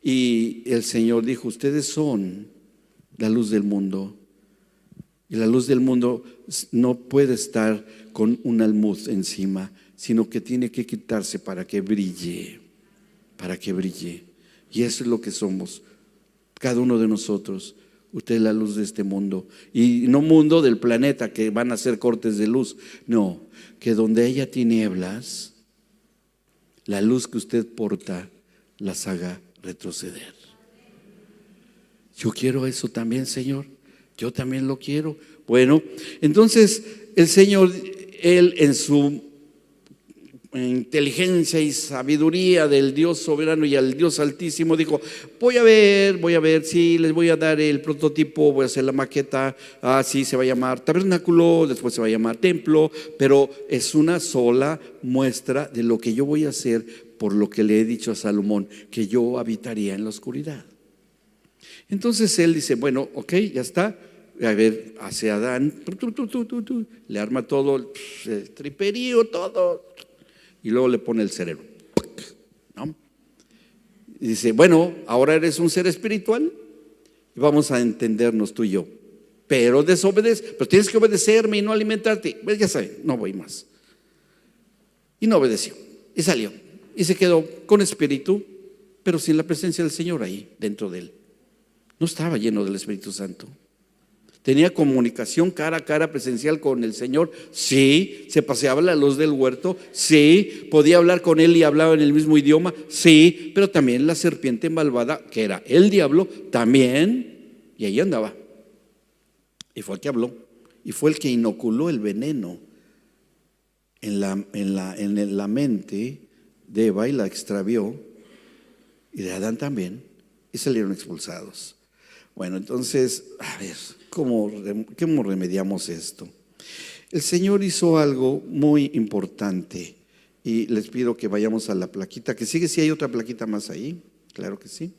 Y el Señor dijo: ustedes son la luz del mundo. Y la luz del mundo no puede estar con un almud encima, sino que tiene que quitarse para que brille, para que brille. Y eso es lo que somos, cada uno de nosotros. Usted es la luz de este mundo, y no mundo del planeta que van a hacer cortes de luz, no, que donde haya tinieblas, la luz que usted porta las haga retroceder. Yo quiero eso también, Señor. Yo también lo quiero. Bueno, entonces el Señor, Él en su inteligencia y sabiduría del Dios soberano y al Dios altísimo, dijo: voy a ver, sí, les voy a dar el prototipo, voy a hacer la maqueta, sí, se va a llamar tabernáculo, después se va a llamar templo, pero es una sola muestra de lo que yo voy a hacer, por lo que le he dicho a Salomón, que yo habitaría en la oscuridad. Entonces él dice: bueno, ok, ya está. A ver, hace Adán, le arma todo el triperío, todo, y luego le pone el cerebro, ¿no? Y dice: bueno, ahora eres un ser espiritual y vamos a entendernos tú y yo, pero pero tienes que obedecerme y no alimentarte. Pues ya saben, no voy más. Y no obedeció y salió y se quedó con espíritu, pero sin la presencia del Señor ahí dentro de él. No estaba lleno del Espíritu Santo. Tenía comunicación cara a cara presencial con el Señor. Sí, se paseaba a la luz del huerto. Sí, podía hablar con él y hablaba en el mismo idioma. Sí, pero también la serpiente malvada, que era el diablo, también, y ahí andaba. Y fue el que habló. Y fue el que inoculó el veneno en la mente de Eva y la extravió, y de Adán también, y salieron expulsados. Bueno, entonces, a ver, ¿cómo remediamos esto? El Señor hizo algo muy importante, y les pido que vayamos a la plaquita que sigue. Si hay otra plaquita más ahí, claro que sí.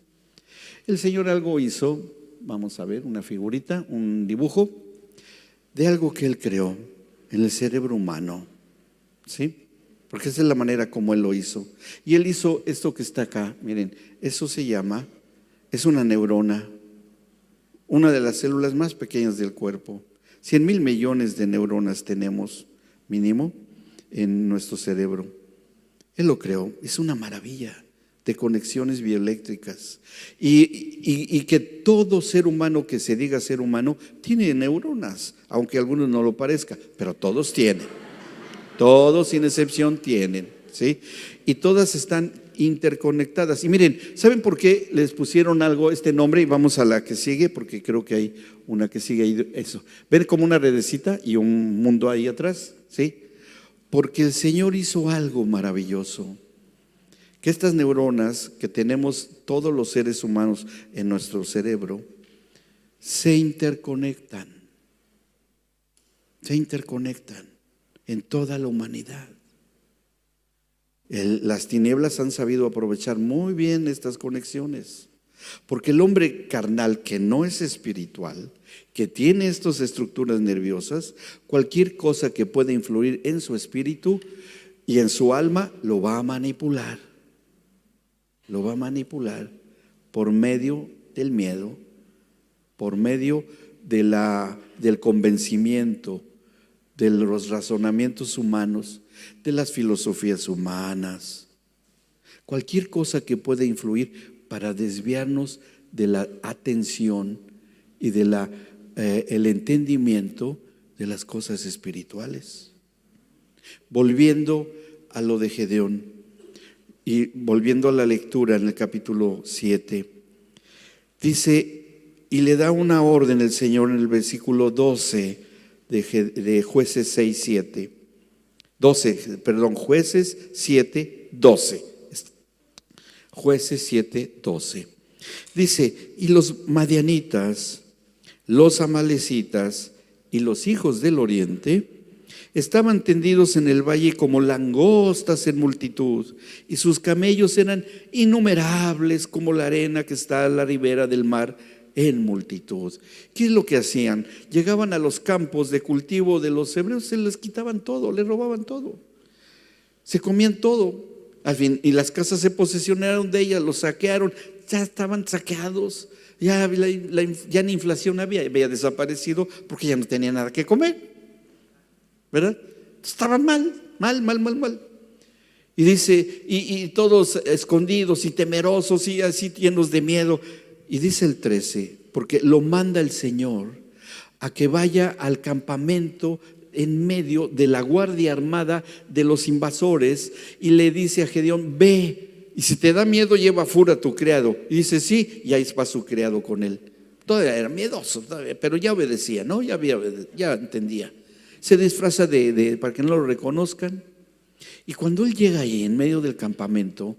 El Señor algo hizo, vamos a ver, una figurita, un dibujo de algo que Él creó en el cerebro humano, ¿sí? Porque esa es la manera como Él lo hizo. Y Él hizo esto que está acá, miren, eso se llama, es una neurona, una de las células más pequeñas del cuerpo. 100,000 millones de neuronas tenemos mínimo en nuestro cerebro. Él lo creó, es una maravilla de conexiones bioeléctricas, y que todo ser humano que se diga ser humano tiene neuronas, aunque a algunos no lo parezca, pero todos tienen, todos sin excepción tienen, ¿sí? Y todas están interconectadas. Y miren, ¿saben por qué les pusieron este nombre? Y vamos a la que sigue, porque creo que hay una que sigue ahí. Eso, ven como una redecita y un mundo ahí atrás, ¿sí? Porque el Señor hizo algo maravilloso, que estas neuronas que tenemos todos los seres humanos en nuestro cerebro se interconectan en toda la humanidad. Las tinieblas han sabido aprovechar muy bien estas conexiones, porque el hombre carnal que no es espiritual, que tiene estas estructuras nerviosas, cualquier cosa que pueda influir en su espíritu y en su alma lo va a manipular. Lo va a manipular por medio del miedo, por medio del convencimiento, de los razonamientos humanos, de las filosofías humanas. Cualquier cosa que pueda influir para desviarnos de la atención y de el entendimiento de las cosas espirituales. Volviendo a lo de Gedeón y volviendo a la lectura en el capítulo 7, dice, y le da una orden el Señor en el versículo 12 de Jueces 6, 7. Jueces 7, 12. Jueces 7, 12. Dice, y los madianitas, los amalecitas y los hijos del oriente estaban tendidos en el valle como langostas en multitud, y sus camellos eran innumerables como la arena que está a la ribera del mar en multitud. ¿Qué es lo que hacían? Llegaban a los campos de cultivo de los hebreos, se les quitaban todo, les robaban todo, se comían todo. Al fin, y las casas se posesionaron de ellas, los saquearon, ya estaban saqueados, ya ni inflación había desaparecido porque ya no tenía nada que comer, ¿verdad? Estaban mal. Y dice, y todos escondidos y temerosos y así llenos de miedo. Y dice el 13, porque lo manda el Señor a que vaya al campamento en medio de la guardia armada de los invasores, y le dice a Gedeón, ve, y si te da miedo lleva a Fur a tu criado. Y dice sí, y ahí va su criado con él. Todavía era miedoso, pero ya obedecía, ¿no? Ya entendía. Se disfraza para que no lo reconozcan. Y cuando él llega ahí en medio del campamento,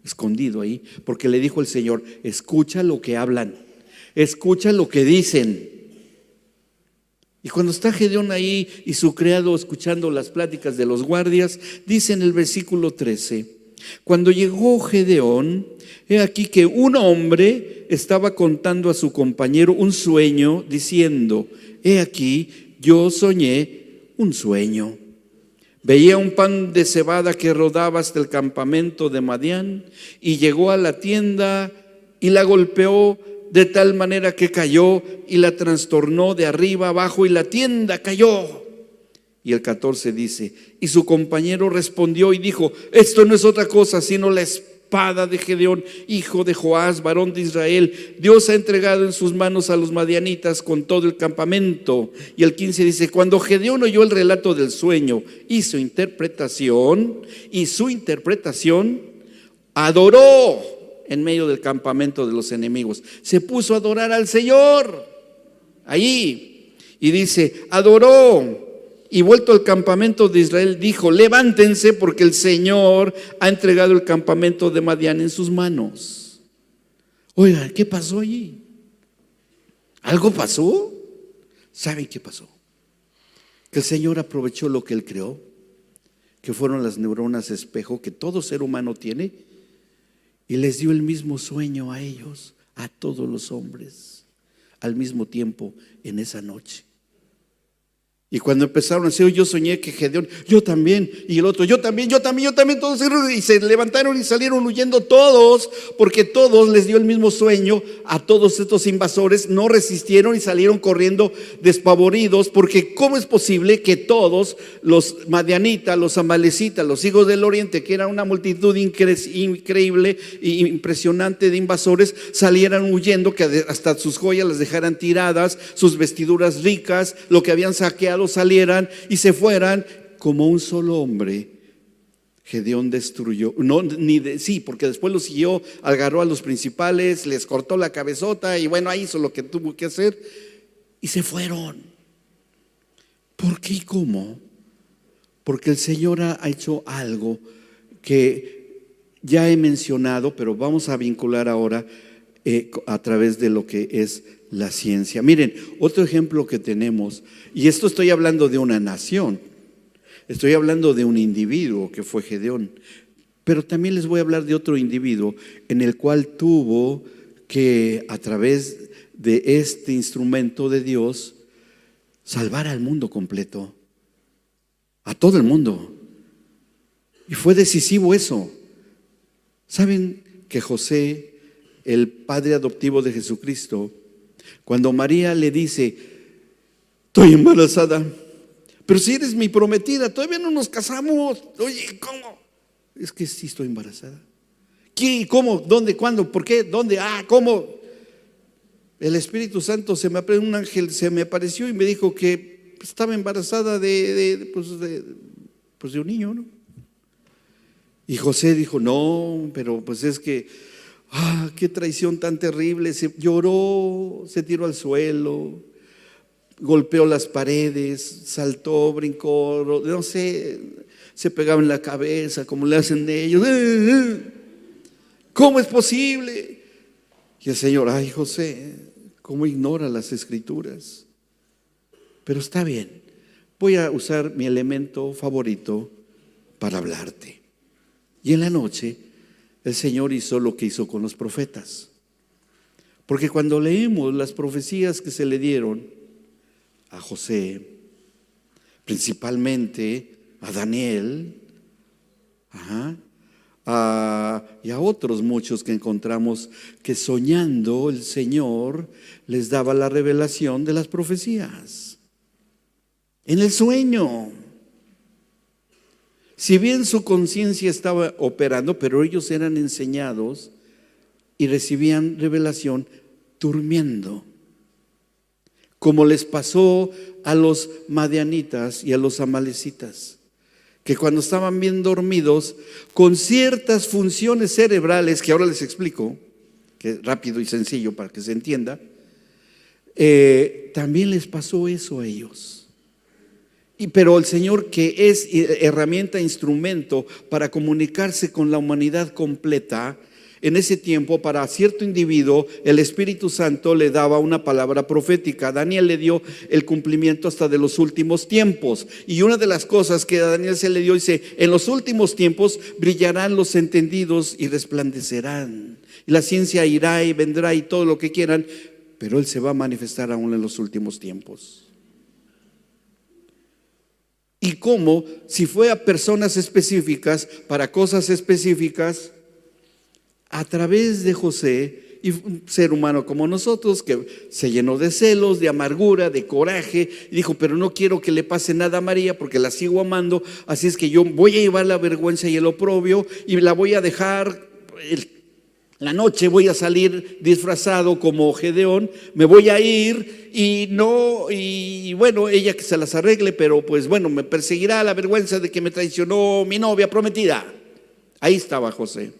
escondido ahí, porque le dijo el Señor, escucha lo que hablan, escucha lo que dicen. Y cuando está Gedeón ahí y su criado escuchando las pláticas de los guardias, dice en el versículo 13, cuando llegó Gedeón, he aquí que un hombre estaba contando a su compañero un sueño, diciendo, he aquí, yo soñé un sueño. Veía un pan de cebada que rodaba hasta el campamento de Madián, y llegó a la tienda y la golpeó de tal manera que cayó y la trastornó de arriba abajo, y la tienda cayó. Y el 14 dice, y su compañero respondió y dijo, esto no es otra cosa sino la espada de Gedeón, hijo de Joás, varón de Israel. Dios ha entregado en sus manos a los madianitas con todo el campamento. Y el 15 dice, cuando Gedeón oyó el relato del sueño y su interpretación, adoró en medio del campamento de los enemigos. Se puso a adorar al Señor allí, y dice, adoró. Y vuelto al campamento de Israel, dijo, levántense porque el Señor ha entregado el campamento de Madián en sus manos. Oigan, ¿qué pasó allí? ¿Algo pasó? ¿Saben qué pasó? Que el Señor aprovechó lo que Él creó, que fueron las neuronas espejo que todo ser humano tiene, y les dio el mismo sueño a ellos, a todos los hombres, al mismo tiempo en esa noche. Y cuando empezaron a decir, yo soñé que Gedeón, yo también, y el otro, yo también, todos, y se levantaron y salieron huyendo todos, porque todos les dio el mismo sueño a todos estos invasores, no resistieron y salieron corriendo despavoridos, porque ¿cómo es posible que todos los madianitas, los amalecitas, los hijos del oriente, que era una multitud increíble e impresionante de invasores, salieran huyendo, que hasta sus joyas las dejaran tiradas, sus vestiduras ricas, lo que habían saqueado, salieran y se fueran como un solo hombre? Gedeón destruyó, porque después los siguió, agarró a los principales, les cortó la cabezota y bueno, ahí hizo lo que tuvo que hacer y se fueron. ¿Por qué y cómo? porque el Señor ha hecho algo que ya he mencionado, pero vamos a vincular ahora a través de lo que es la ciencia. Miren, otro ejemplo que tenemos, y esto estoy hablando de una nación, estoy hablando de un individuo que fue Gedeón, pero también les voy a hablar de otro individuo en el cual tuvo que, a través de este instrumento de Dios, salvar al mundo completo, a todo el mundo. Y fue decisivo eso. ¿Saben que José, el padre adoptivo de Jesucristo, cuando María le dice: estoy embarazada, pero si eres mi prometida, todavía no nos casamos? Oye, ¿cómo? Es que sí estoy embarazada. ¿Qué? ¿Cómo? ¿Dónde? ¿Cuándo? ¿Por qué? ¿Dónde? ¿Cómo? El Espíritu Santo un ángel se me apareció y me dijo que estaba embarazada de un niño, ¿no? Y José dijo: no, pero pues es que, qué traición tan terrible. Se lloró, se tiró al suelo, golpeó las paredes, saltó, brincó, no sé, se pegaba en la cabeza como le hacen de ellos. ¿Cómo es posible? Y el Señor: ay, José, ¿cómo ignora las Escrituras? Pero está bien, voy a usar mi elemento favorito para hablarte. Y en la noche el Señor hizo lo que hizo con los profetas. Porque cuando leemos las profecías que se le dieron a José, principalmente a Daniel, y a otros muchos que encontramos, que soñando el Señor les daba la revelación de las profecías en el sueño. Si bien su conciencia estaba operando, pero ellos eran enseñados y recibían revelación durmiendo, como les pasó a los madianitas y a los amalecitas, que cuando estaban bien dormidos, con ciertas funciones cerebrales, que ahora les explico, que es rápido y sencillo para que se entienda, también les pasó eso a ellos. Pero el Señor, que es herramienta, instrumento para comunicarse con la humanidad completa, en ese tiempo para cierto individuo el Espíritu Santo le daba una palabra profética. Daniel le dio el cumplimiento hasta de los últimos tiempos, y una de las cosas que a Daniel se le dio, dice: en los últimos tiempos brillarán los entendidos y resplandecerán, y la ciencia irá y vendrá y todo lo que quieran, pero Él se va a manifestar aún en los últimos tiempos. Y cómo, si fue a personas específicas, para cosas específicas, a través de José, y un ser humano como nosotros, que se llenó de celos, de amargura, de coraje, y dijo: pero no quiero que le pase nada a María porque la sigo amando, así es que yo voy a llevar la vergüenza y el oprobio y la voy a dejar. La noche voy a salir disfrazado como Gedeón, me voy a ir y bueno, ella que se las arregle, pero pues bueno, me perseguirá la vergüenza de que me traicionó mi novia prometida. Ahí estaba José.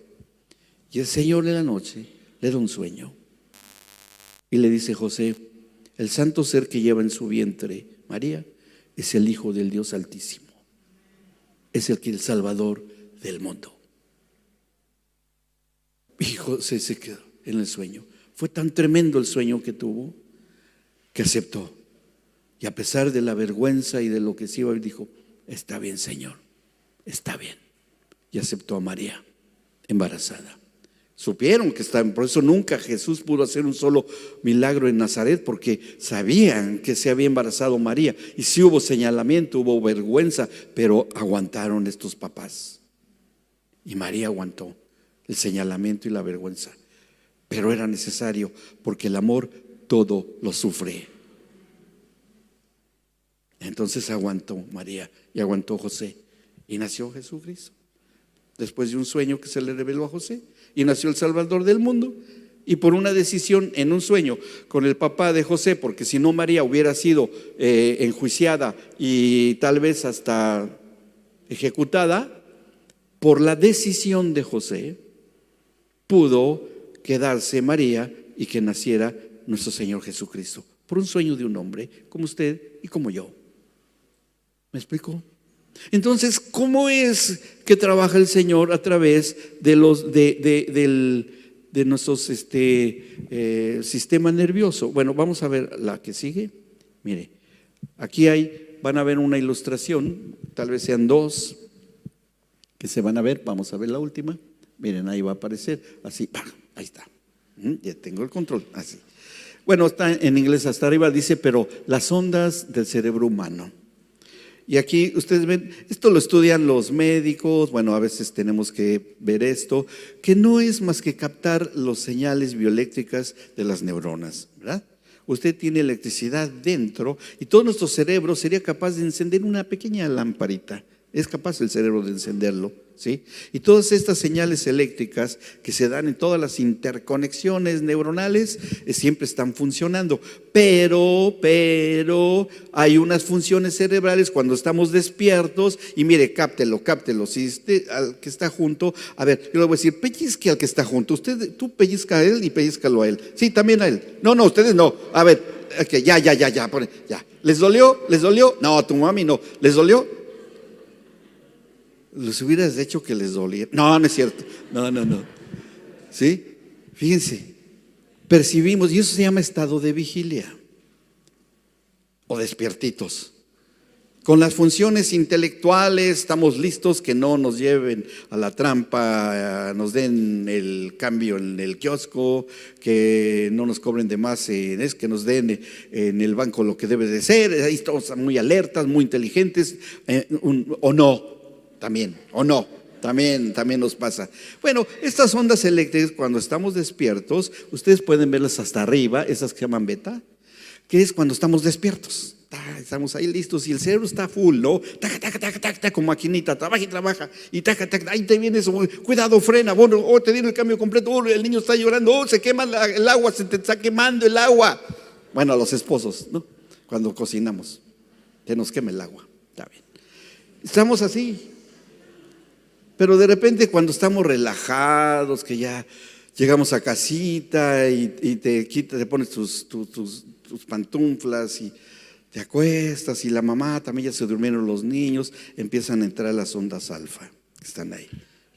Y el Señor en la noche le da un sueño y le dice: José, el santo ser que lleva en su vientre María es el Hijo del Dios Altísimo, es el Salvador del mundo. Y José se quedó en el sueño. Fue tan tremendo el sueño que tuvo que aceptó. Y a pesar de la vergüenza y de lo que se iba, dijo: está bien, Señor, está bien. Y aceptó a María embarazada. Supieron que estaban, por eso nunca Jesús pudo hacer un solo milagro en Nazaret, porque sabían que se había embarazado María. Y sí hubo señalamiento, hubo vergüenza, pero aguantaron estos papás. Y María aguantó el señalamiento y la vergüenza, pero era necesario, porque el amor todo lo sufre. Entonces aguantó María y aguantó José, y nació Jesucristo después de un sueño que se le reveló a José, y nació el Salvador del mundo. Y por una decisión en un sueño con el papá de José, porque si no María hubiera sido enjuiciada y tal vez hasta ejecutada, por la decisión de José pudo quedarse María y que naciera nuestro Señor Jesucristo, por un sueño de un hombre como usted y como yo. ¿Me explico? Entonces, ¿cómo es que trabaja el Señor a través de nuestros sistema nervioso? Bueno, vamos a ver la que sigue. Mire, aquí van a ver una ilustración, tal vez sean dos que se van a ver. Vamos a ver la última. Miren, ahí va a aparecer, así, ahí está. Ya tengo el control, así. Bueno, está en inglés hasta arriba, dice, pero las ondas del cerebro humano. Y aquí ustedes ven, esto lo estudian los médicos, bueno, a veces tenemos que ver esto, que no es más que captar las señales bioeléctricas de las neuronas, ¿verdad? Usted tiene electricidad dentro y todo nuestro cerebro sería capaz de encender una pequeña lamparita. Es capaz el cerebro de encenderlo, ¿sí? Y todas estas señales eléctricas que se dan en todas las interconexiones neuronales siempre están funcionando. Pero hay unas funciones cerebrales cuando estamos despiertos y mire, cáptelo. Si usted al que está junto, a ver, yo le voy a decir, pellizque al que está junto. Tú pellizca a él y pellizcalo a él. Sí, también a él. No, ustedes no. A ver, okay, ya. ¿Les dolió? No, tu mami no. ¿Les dolió? ¿Les hubieras dicho que les dolía? No, no es cierto. No. ¿Sí? Fíjense, percibimos, y eso se llama estado de vigilia o despiertitos. Con las funciones intelectuales estamos listos que no nos lleven a la trampa, nos den el cambio en el kiosco, que no nos cobren de más, es que nos den en el banco lo que debe de ser. Ahí estamos muy alertas, muy inteligentes, o no. También nos pasa. Bueno, estas ondas eléctricas cuando estamos despiertos, ustedes pueden verlas hasta arriba, esas que se llaman beta, que es cuando estamos despiertos. Estamos ahí listos y el cerebro está full, ¿no? Taca, como maquinita, trabaja y taca, ahí te vienes, cuidado, frena, bueno, te dieron el cambio completo, el niño está llorando, se quema el agua, se te está quemando el agua. Bueno, a los esposos, ¿no? Cuando cocinamos, que nos queme el agua, está bien. Estamos así. Pero de repente cuando estamos relajados, que ya llegamos a casita y te pones tus pantuflas y te acuestas y la mamá también ya se durmieron los niños, empiezan a entrar las ondas alfa, que están ahí,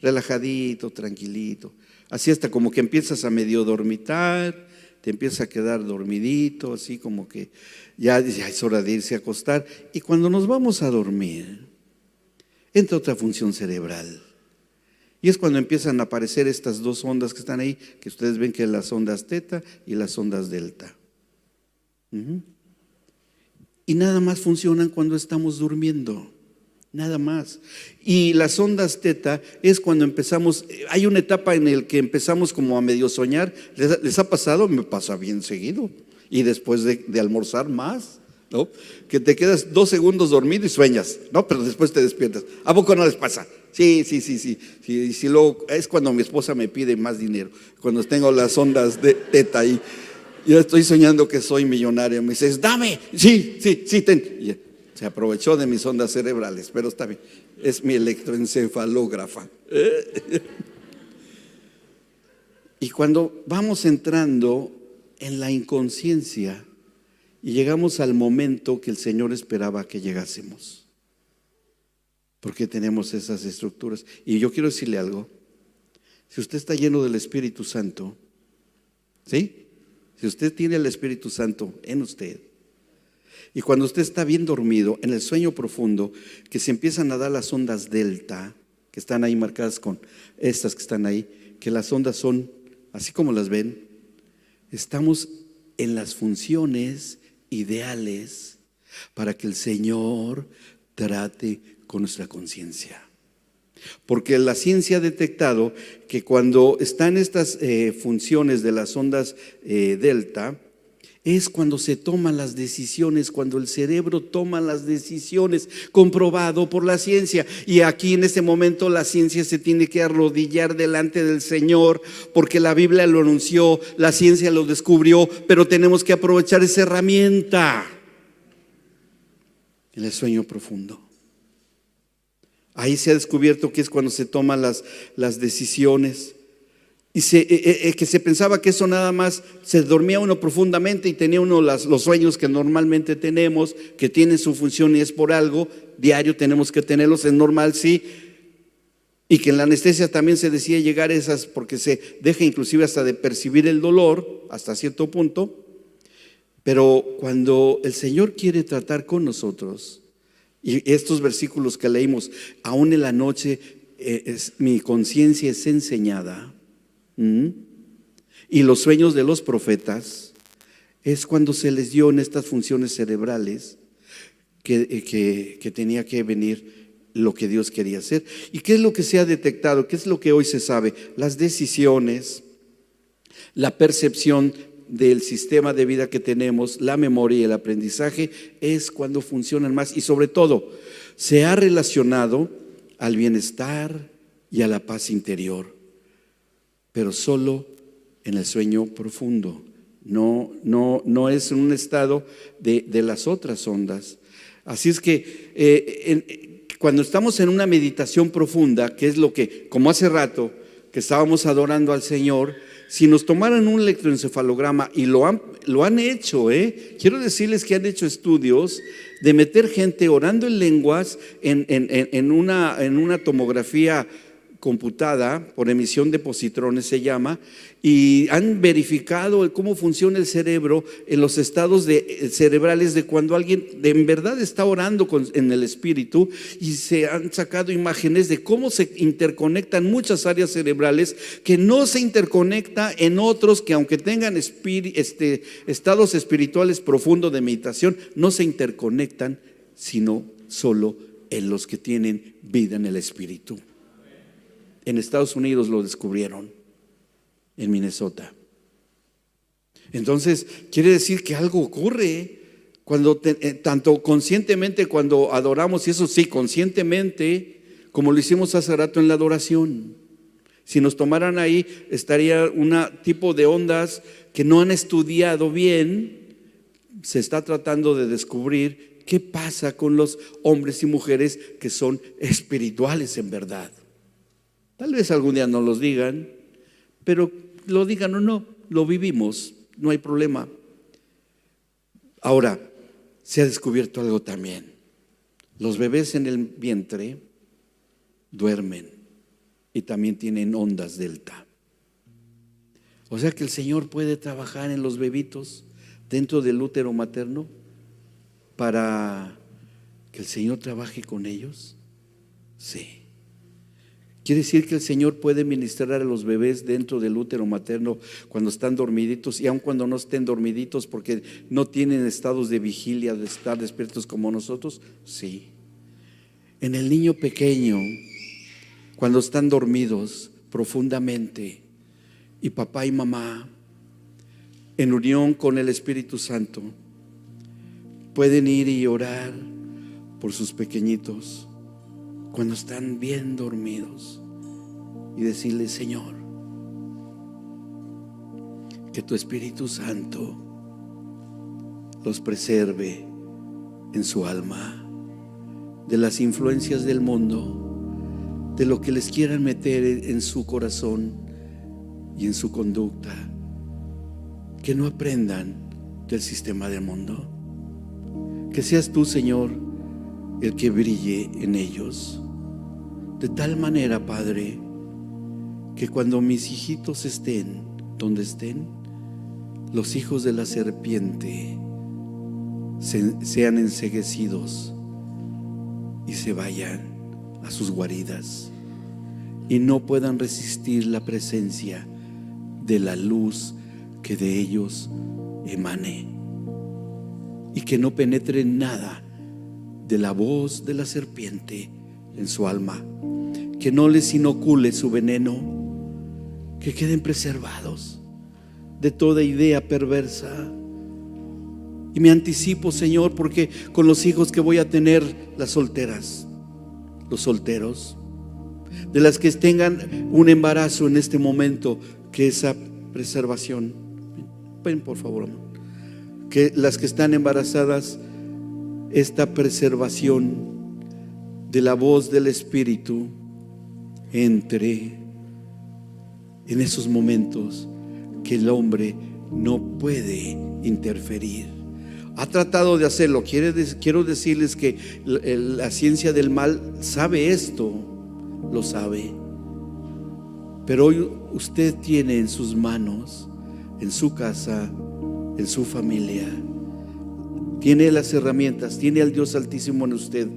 relajadito, tranquilito, así hasta como que empiezas a medio dormitar, te empieza a quedar dormidito, así como que ya es hora de irse a acostar. Y cuando nos vamos a dormir, entra otra función cerebral. Y es cuando empiezan a aparecer estas dos ondas que están ahí, que ustedes ven que son las ondas teta y las ondas delta. Y nada más funcionan cuando estamos durmiendo, nada más. Y las ondas teta es cuando empezamos, hay una etapa en la que empezamos como a medio soñar. ¿Les ha pasado? Me pasa bien seguido. Y después de almorzar más, ¿no? Que te quedas 2 segundos dormido y sueñas, ¿no? Pero después te despiertas. ¿A poco no les pasa? Sí. Luego es cuando mi esposa me pide más dinero, cuando tengo las ondas de teta ahí. Yo estoy soñando que soy millonario. Me dices, dame. Sí, ten. Y se aprovechó de mis ondas cerebrales, pero está bien. Es mi electroencefalógrafa. Y cuando vamos entrando en la inconsciencia y llegamos al momento que el Señor esperaba que llegásemos, porque tenemos esas estructuras. Y yo quiero decirle algo: si usted está lleno del Espíritu Santo, ¿sí? Si usted tiene el Espíritu Santo en usted, y cuando usted está bien dormido, en el sueño profundo, que se empiezan a dar las ondas delta, que están ahí marcadas con estas que están ahí, que las ondas son así como las ven, estamos en las funciones ideales para que el Señor trate con nuestra conciencia. Porque la ciencia ha detectado que cuando están estas funciones de las ondas delta, es cuando se toman las decisiones, cuando el cerebro toma las decisiones, comprobado por la ciencia. Y aquí en este momento la ciencia se tiene que arrodillar delante del Señor, porque la Biblia lo anunció, la ciencia lo descubrió, pero tenemos que aprovechar esa herramienta en el sueño profundo. Ahí se ha descubierto que es cuando se toman las decisiones. Y que se pensaba que eso nada más se dormía uno profundamente y tenía uno los sueños que normalmente tenemos, que tienen su función y es por algo, diario tenemos que tenerlos, es normal, sí. Y que en la anestesia también se decía llegar a esas, porque se deja inclusive hasta de percibir el dolor hasta cierto punto. Pero cuando el Señor quiere tratar con nosotros, y estos versículos que leímos, aún en la noche mi conciencia es enseñada, y los sueños de los profetas, es cuando se les dio en estas funciones cerebrales que tenía que venir lo que Dios quería hacer. ¿Y qué es lo que se ha detectado? ¿Qué es lo que hoy se sabe? Las decisiones, la percepción del sistema de vida que tenemos, la memoria y el aprendizaje es cuando funcionan más, y sobre todo se ha relacionado al bienestar y a la paz interior, pero solo en el sueño profundo. No es un estado de las otras ondas. Así es que cuando estamos en una meditación profunda, que es lo que, como hace rato que estábamos adorando al Señor, si nos tomaran un electroencefalograma, y lo han hecho, quiero decirles que han hecho estudios de meter gente orando en lenguas en una tomografía computada por emisión de positrones se llama, y han verificado cómo funciona el cerebro en los estados cerebrales de cuando alguien en verdad está orando en el espíritu, y se han sacado imágenes de cómo se interconectan muchas áreas cerebrales que no se interconecta en otros que, aunque tengan estados espirituales profundos de meditación, no se interconectan sino solo en los que tienen vida en el espíritu. En Estados Unidos lo descubrieron, en Minnesota. Entonces, quiere decir que algo ocurre cuando tanto conscientemente cuando adoramos, y eso sí, conscientemente, como lo hicimos hace rato en la adoración. Si nos tomaran ahí, estaría un tipo de ondas que no han estudiado bien. Se está tratando de descubrir qué pasa con los hombres y mujeres que son espirituales en verdad. Tal vez algún día no los digan, pero lo digan o no, lo vivimos, no hay problema. Ahora, se ha descubierto algo también. Los bebés en el vientre duermen y también tienen ondas delta. O sea que el Señor puede trabajar en los bebitos dentro del útero materno para que el Señor trabaje con ellos. Sí. Quiere decir que el Señor puede ministrar a los bebés dentro del útero materno cuando están dormiditos, y aun cuando no estén dormiditos porque no tienen estados de vigilia, de estar despiertos como nosotros. Sí. En el niño pequeño, cuando están dormidos profundamente, y papá y mamá en unión con el Espíritu Santo pueden ir y orar por sus pequeñitos cuando están bien dormidos, y decirle: Señor, que tu Espíritu Santo los preserve en su alma de las influencias del mundo, de lo que les quieran meter en su corazón y en su conducta, que no aprendan del sistema del mundo. Que seas tú, Señor, el que brille en ellos, de tal manera, Padre, que cuando mis hijitos estén donde estén, los hijos de la serpiente sean enceguecidos y se vayan a sus guaridas y no puedan resistir la presencia de la luz que de ellos emane, y que no penetre nada de la voz de la serpiente en su alma, que no les inocule su veneno, que queden preservados de toda idea perversa. Y me anticipo, Señor, porque con los hijos que voy a tener, las solteras, los solteros, de las que tengan un embarazo en este momento, que esa preservación, ven por favor, amor, que las que están embarazadas, esta preservación de la voz del Espíritu entre en esos momentos que el hombre no puede interferir. ha tratado de hacerlo. Quiero decirles que la ciencia del mal sabe esto, lo sabe. Pero hoy usted tiene en sus manos, en su casa, en su familia, tiene las herramientas, tiene al Dios Altísimo en usted.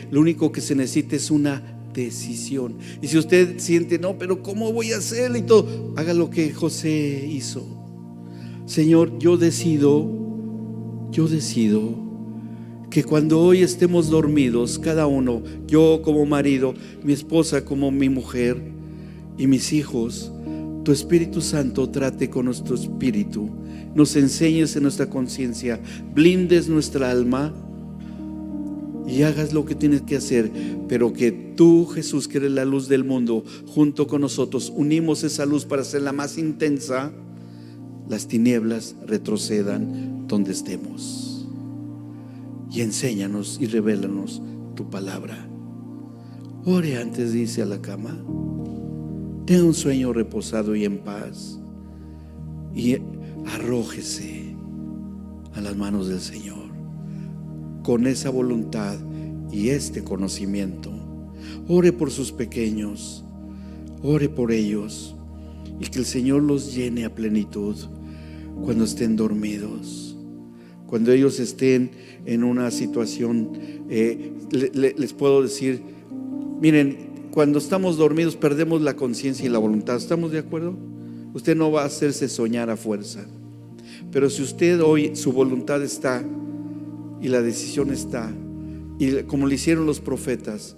Lo único que se necesita es una decisión. Y si usted siente, no, pero ¿cómo voy a hacerlo? Y todo, haga lo que José hizo. Señor, yo decido que cuando hoy estemos dormidos, cada uno, yo como marido, mi esposa como mi mujer y mis hijos, tu Espíritu Santo trate con nuestro espíritu, nos enseñes en nuestra conciencia, blindes nuestra alma y hagas lo que tienes que hacer. Pero que tú, Jesús, que eres la luz del mundo, junto con nosotros unimos esa luz para hacerla más intensa. Las tinieblas retrocedan donde estemos. Y enséñanos y revélanos tu palabra. Ore antes de irse a la cama. Tenga un sueño reposado y en paz. Y arrójese a las manos del Señor con esa voluntad y este conocimiento. Ore por sus pequeños, ore por ellos, y que el Señor los llene a plenitud cuando estén dormidos, cuando ellos estén en una situación. Les puedo decir, miren, cuando estamos dormidos perdemos la conciencia y la voluntad. ¿Estamos de acuerdo? Usted no va a hacerse soñar a fuerza. Pero si usted hoy su voluntad está y la decisión está, y como le hicieron los profetas,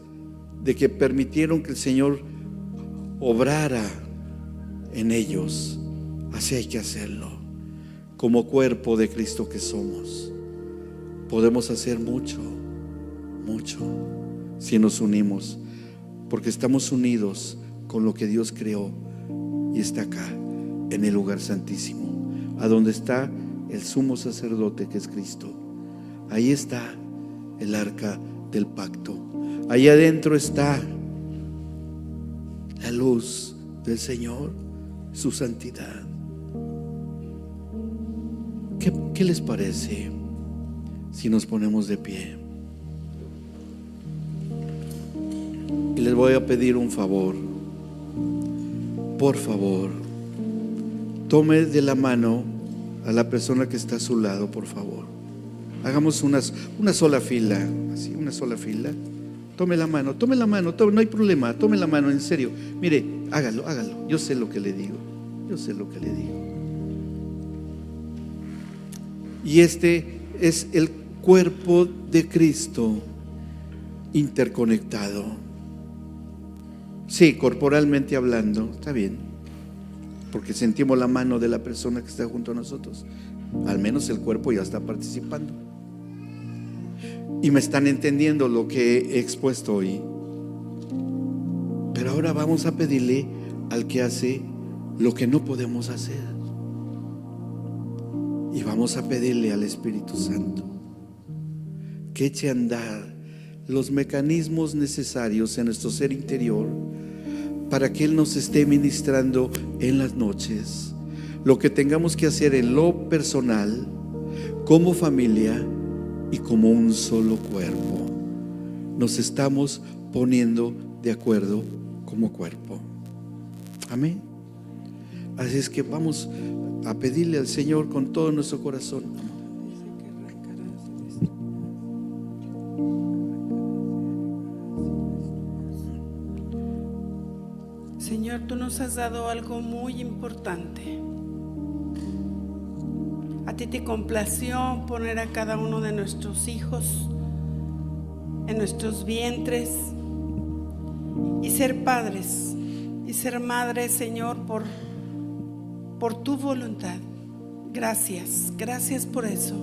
de que permitieron que el Señor obrara en ellos, así hay que hacerlo. Como cuerpo de Cristo que somos, podemos hacer mucho, mucho, si nos unimos, porque estamos unidos con lo que Dios creó y está acá en el lugar santísimo, a donde está el sumo sacerdote que es Cristo. Ahí está el arca del pacto. Ahí adentro está la luz del Señor, su santidad. ¿Qué les parece si nos ponemos de pie? Y les voy a pedir un favor. Por favor, tome de la mano a la persona que está a su lado, por favor. Hagamos una sola fila, así, una sola fila. Tome la mano, no hay problema, tome la mano, en serio. Mire, hágalo. Yo sé lo que le digo. Y este es el cuerpo de Cristo interconectado. Sí, corporalmente hablando, está bien, porque sentimos la mano de la persona que está junto a nosotros. Al menos el cuerpo ya está participando. Y me están entendiendo lo que he expuesto hoy. Pero ahora vamos a pedirle al que hace lo que no podemos hacer. Y vamos a pedirle al Espíritu Santo que eche a andar los mecanismos necesarios en nuestro ser interior para que Él nos esté ministrando en las noches. Lo que tengamos que hacer en lo personal, como familia y como un solo cuerpo. Nos estamos poniendo de acuerdo como cuerpo. Amén. Así es que vamos a pedirle al Señor con todo nuestro corazón. Señor, tú nos has dado algo muy importante. A ti te complació poner a cada uno de nuestros hijos en nuestros vientres y ser padres y ser madres, Señor, por tu voluntad. Gracias por eso,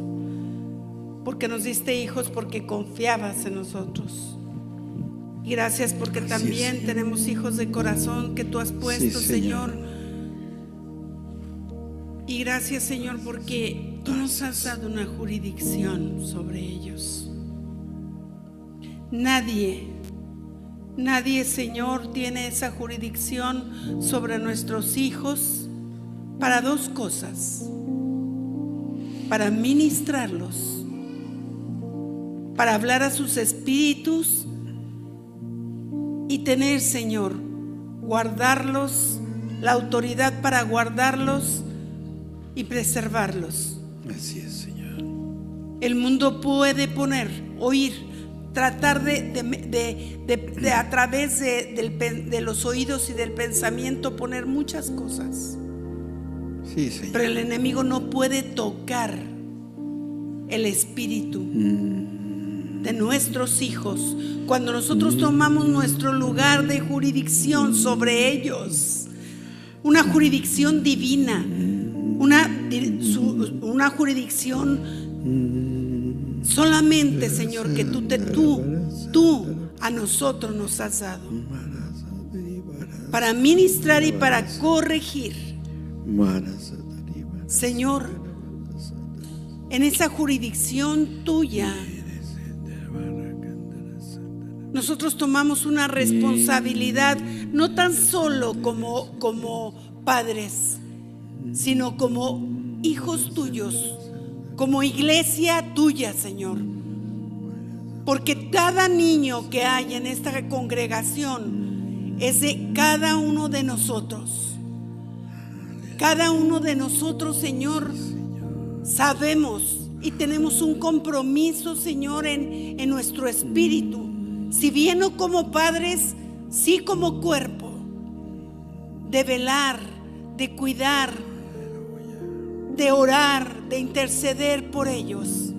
porque nos diste hijos, porque confiabas en nosotros. Y gracias porque también tenemos hijos de corazón que tú has puesto, Señor. Y gracias, Señor, porque tú nos has dado una jurisdicción sobre ellos. Nadie, Señor, tiene esa jurisdicción sobre nuestros hijos para dos cosas. para ministrarlos, para hablar a sus espíritus y tener, Señor, guardarlos, la autoridad para guardarlos y preservarlos. Así es, Señor. El mundo puede oír, tratar de a través de los oídos y del pensamiento poner muchas cosas. Sí, Señor. Pero el enemigo no puede tocar el espíritu de nuestros hijos cuando nosotros tomamos nuestro lugar de jurisdicción sobre ellos, una jurisdicción divina, una jurisdicción solamente, Señor, que tú a nosotros nos has dado para ministrar y para corregir. Señor, en esa jurisdicción tuya nosotros tomamos una responsabilidad, no tan solo como padres, sino como hijos tuyos, como iglesia tuya, Señor. Porque cada niño que hay en esta congregación es de cada uno de nosotros. Cada uno de nosotros, Señor, sabemos y tenemos un compromiso, Señor, en nuestro espíritu. Si bien no como padres, sí como cuerpo, de velar, de cuidar, de orar, de interceder por ellos.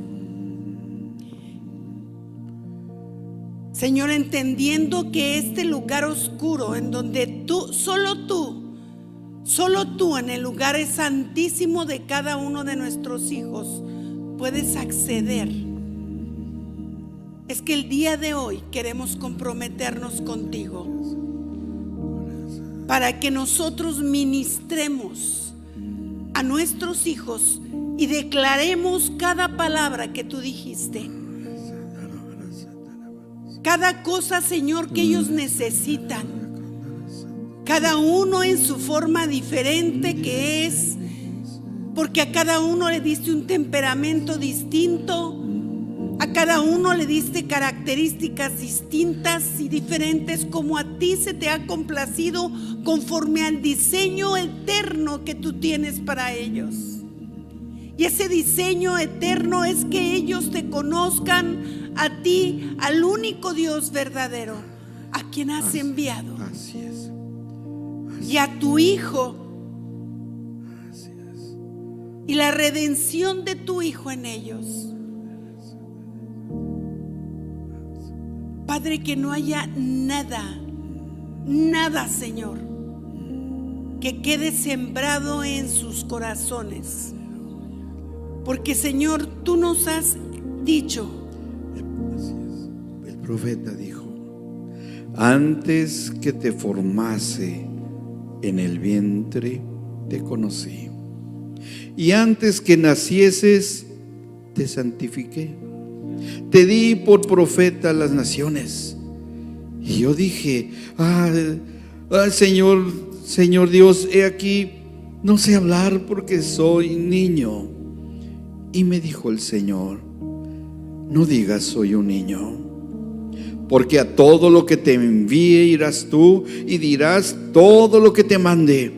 Señor, entendiendo que este lugar oscuro en donde solo tú en el lugar santísimo de cada uno de nuestros hijos puedes acceder. Es que el día de hoy queremos comprometernos contigo para que nosotros ministremos a nuestros hijos y declaremos cada palabra que tú dijiste. Cada cosa, Señor, que ellos necesitan. Cada uno en su forma diferente que es, porque a cada uno le diste un temperamento distinto, a cada uno le diste características distintas y diferentes, como a ti se te ha complacido conforme al diseño eterno que tú tienes para ellos. Y ese diseño eterno es que ellos te conozcan a ti, al único Dios verdadero, a quien has enviado. Así es. Y a tu Hijo. Y la redención de tu Hijo en ellos. Padre, que no haya nada, Señor, que quede sembrado en sus corazones. Porque, Señor, tú nos has dicho. El profeta dijo: antes que te formase en el vientre, te conocí. Y antes que nacieses, te santifiqué. Te di por profeta a las naciones. Y yo dije: Señor Dios, he aquí, no sé hablar porque soy niño. Y me dijo el Señor: no digas soy un niño, porque a todo lo que te envíe irás tú y dirás todo lo que te mande.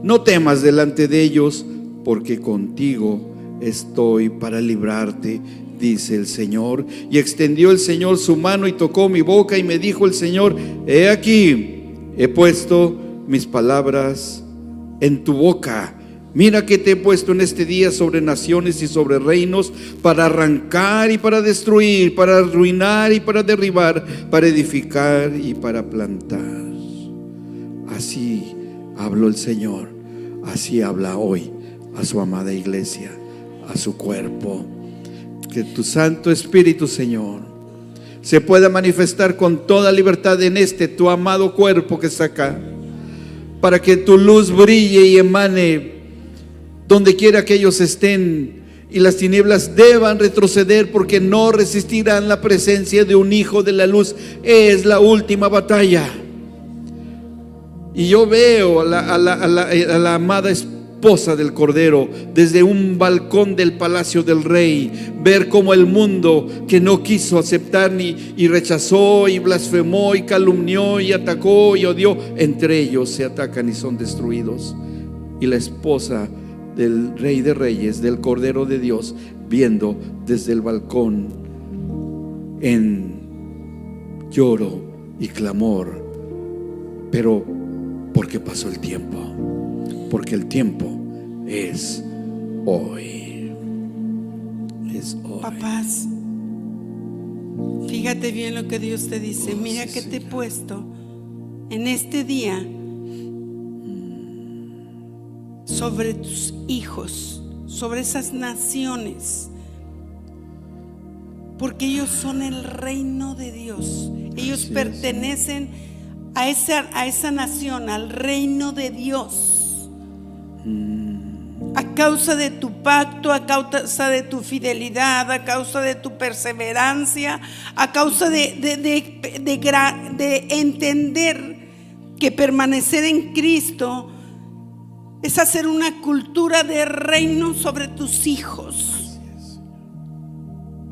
No temas delante de ellos, porque contigo estoy para librarte, dice el Señor. Y extendió el Señor su mano y tocó mi boca, y me dijo el Señor: he aquí, he puesto mis palabras en tu boca. Mira que te he puesto en este día sobre naciones y sobre reinos, para arrancar y para destruir, para arruinar y para derribar, para edificar y para plantar. Así habló el Señor, así habla hoy a su amada iglesia, a su cuerpo. Que tu Santo Espíritu, Señor, se pueda manifestar con toda libertad en este tu amado cuerpo que está acá, para que tu luz brille y emane donde quiera que ellos estén, y las tinieblas deban retroceder, porque no resistirán la presencia de un hijo de la luz. Es la última batalla. Y yo veo a la amada esposa esposa del Cordero, desde un balcón del palacio del rey, ver cómo el mundo que no quiso aceptar y rechazó y blasfemó y calumnió y atacó y odió, entre ellos se atacan y son destruidos. Y la esposa del Rey de Reyes, del Cordero de Dios, viendo desde el balcón en lloro y clamor. Pero porque pasó el tiempo, porque el tiempo es hoy. Es hoy. Papás, fíjate bien lo que Dios te dice. Mira que te he puesto en este día sobre tus hijos, sobre esas naciones, porque ellos son el reino de Dios. Ellos pertenecen a esa nación, al reino de Dios. A causa de tu pacto, a causa de tu fidelidad, a causa de tu perseverancia, a causa de entender que permanecer en Cristo es hacer una cultura de reino sobre tus hijos.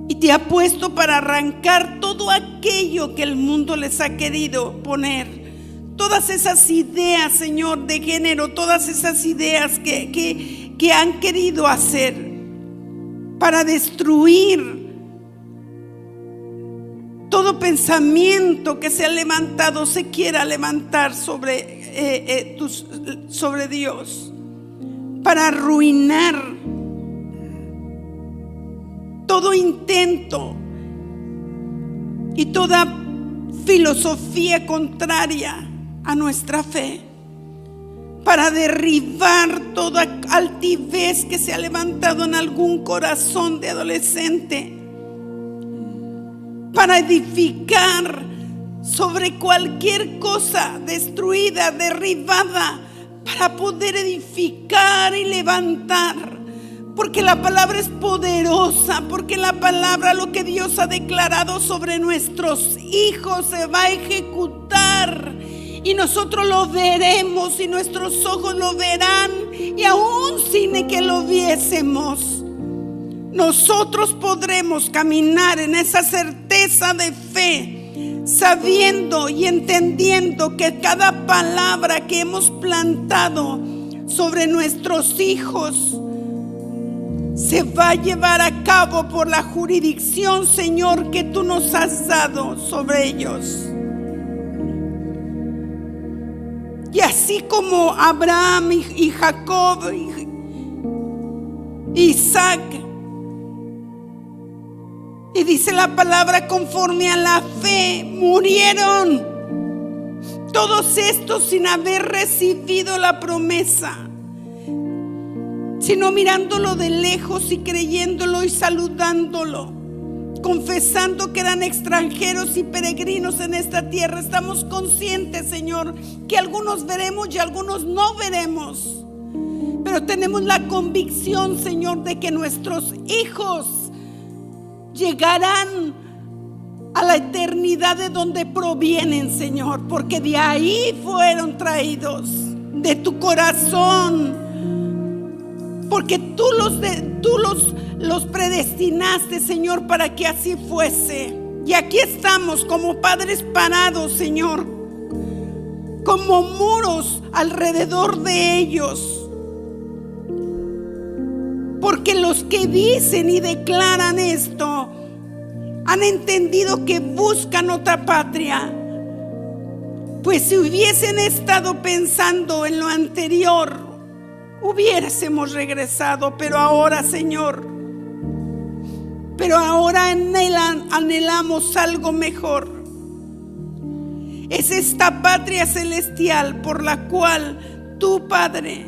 Y te ha puesto para arrancar todo aquello que el mundo les ha querido poner. Todas esas ideas, Señor, de género, todas esas ideas que han querido hacer para destruir todo pensamiento que se ha levantado, se quiera levantar sobre Dios, para arruinar todo intento y toda filosofía contraria a nuestra fe, para derribar toda altivez que se ha levantado en algún corazón de adolescente, para edificar sobre cualquier cosa destruida, derribada, para poder edificar y levantar. Porque la palabra es poderosa, porque la palabra, lo que Dios ha declarado sobre nuestros hijos, se va a ejecutar. Y nosotros lo veremos y nuestros ojos lo verán. Y aún sin que lo viésemos, nosotros podremos caminar en esa certeza de fe, sabiendo y entendiendo que cada palabra que hemos plantado sobre nuestros hijos se va a llevar a cabo por la jurisdicción, Señor, que tú nos has dado sobre ellos. Y así como Abraham y Jacob y Isaac, y dice la palabra, conforme a la fe murieron todos estos sin haber recibido la promesa, sino mirándolo de lejos y creyéndolo y saludándolo, confesando que eran extranjeros y peregrinos en esta tierra. Estamos conscientes, Señor, que algunos veremos y algunos no veremos, pero tenemos la convicción, Señor, de que nuestros hijos llegarán a la eternidad de donde provienen, Señor, porque de ahí fueron traídos, de tu corazón, porque tú los predestinaste, Señor, para que así fuese. Y aquí estamos como padres parados, Señor, como muros alrededor de ellos, porque los que dicen y declaran esto han entendido que buscan otra patria. Pues si hubiesen estado pensando en lo anterior, hubiésemos regresado. Pero ahora, Señor, anhelamos algo mejor. Es esta patria celestial por la cual tú, Padre,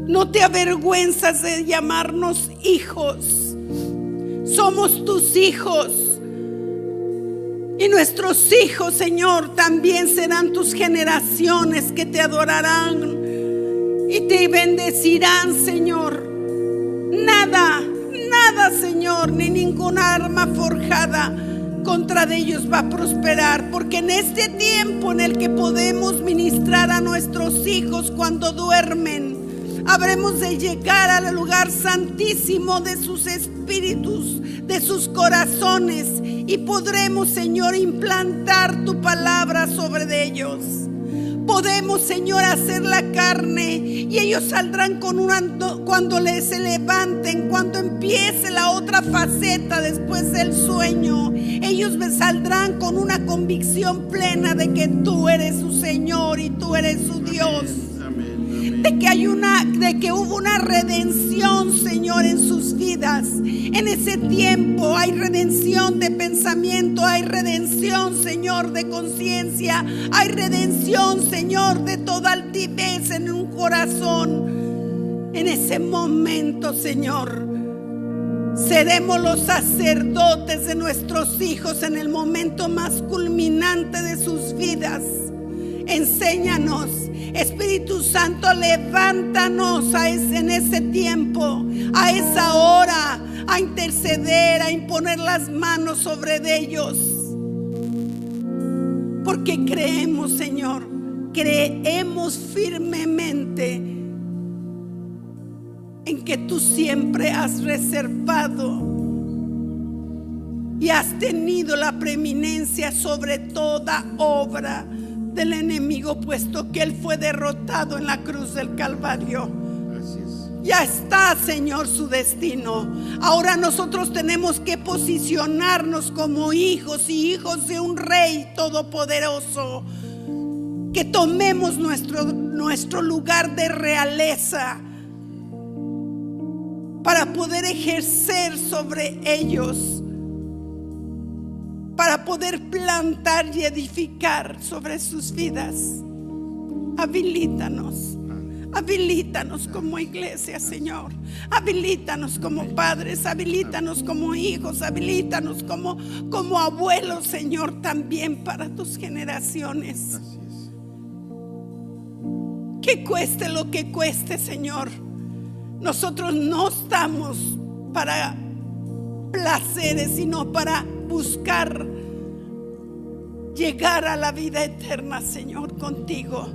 no te avergüenzas de llamarnos hijos. Somos tus hijos. Y nuestros hijos, Señor, también serán tus generaciones que te adorarán y te bendecirán, Señor. Nada, Señor, ni ninguna arma forjada contra de ellos va a prosperar, porque en este tiempo en el que podemos ministrar a nuestros hijos cuando duermen, habremos de llegar al lugar santísimo de sus espíritus, de sus corazones, y podremos, Señor, implantar tu palabra sobre ellos. Podemos, Señor, hacer la carne y ellos saldrán con cuando se levanten, cuando empiece la otra faceta después del sueño. Ellos saldrán con una convicción plena de que tú eres su Señor y tú eres su Dios. De que hubo una redención, Señor, en sus vidas. En ese tiempo hay redención de pensamiento, hay redención, Señor, de conciencia, hay redención, Señor, de toda altivez en un corazón. En ese momento, Señor, seremos los sacerdotes de nuestros hijos en el momento más culminante de sus vidas. Enséñanos, Espíritu Santo, levántanos en ese tiempo, a esa hora, a interceder, a imponer las manos sobre ellos. Porque creemos, Señor, creemos firmemente en que tú siempre has reservado y has tenido la preeminencia sobre toda obra del enemigo, puesto que él fue derrotado en la cruz del Calvario. Así es. Ya está, Señor, su destino. Ahora nosotros tenemos que posicionarnos como hijos y hijos de un Rey todopoderoso. Que tomemos nuestro lugar de realeza para poder ejercer sobre ellos, para poder plantar y edificar sobre sus vidas. Habilítanos como iglesia, Señor. Habilítanos como padres, habilítanos como hijos, habilítanos como abuelos, Señor, también para tus generaciones. Así es. Que cueste lo que cueste, Señor. Nosotros no estamos para placeres, sino para buscar llegar a la vida eterna, Señor, contigo.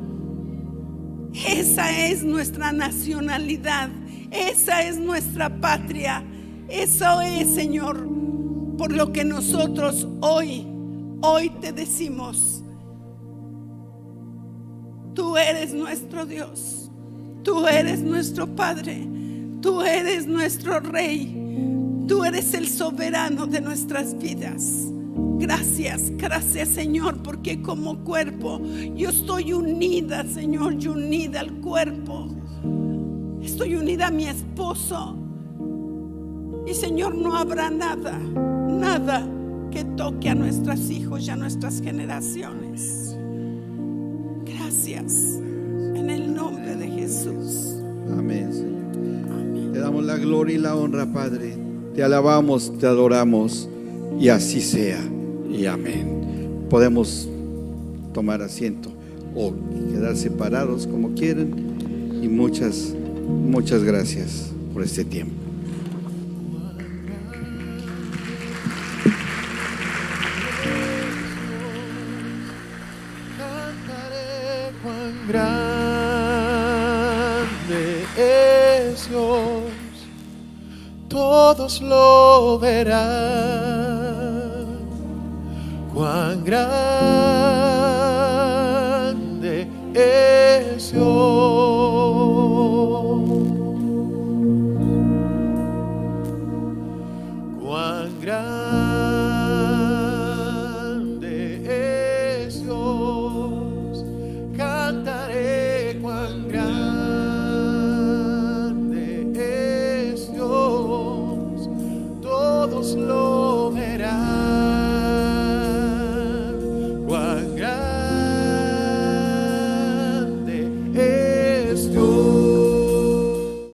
Esa es nuestra nacionalidad, esa es nuestra patria, eso es, Señor, por lo que nosotros hoy te decimos: tú eres nuestro Dios, tú eres nuestro Padre, tú eres nuestro Rey. Tú eres el soberano de nuestras vidas. Gracias, Señor, porque como cuerpo yo estoy unida, Señor, yo unida al cuerpo. Estoy unida a mi esposo. Y, Señor, no habrá nada que toque a nuestros hijos y a nuestras generaciones. Gracias, en el nombre de Jesús. Amén, Señor. Amén. Te damos la gloria y la honra, Padre. Te alabamos, te adoramos, y así sea, y amén. Podemos tomar asiento o quedar separados como quieran, y muchas gracias por este tiempo. Cantaré cuán grande es Dios. Todos lo verán, cuán grande es Dios, cuán grande es Dios. Cantaré cuán grande es Dios. Todos lo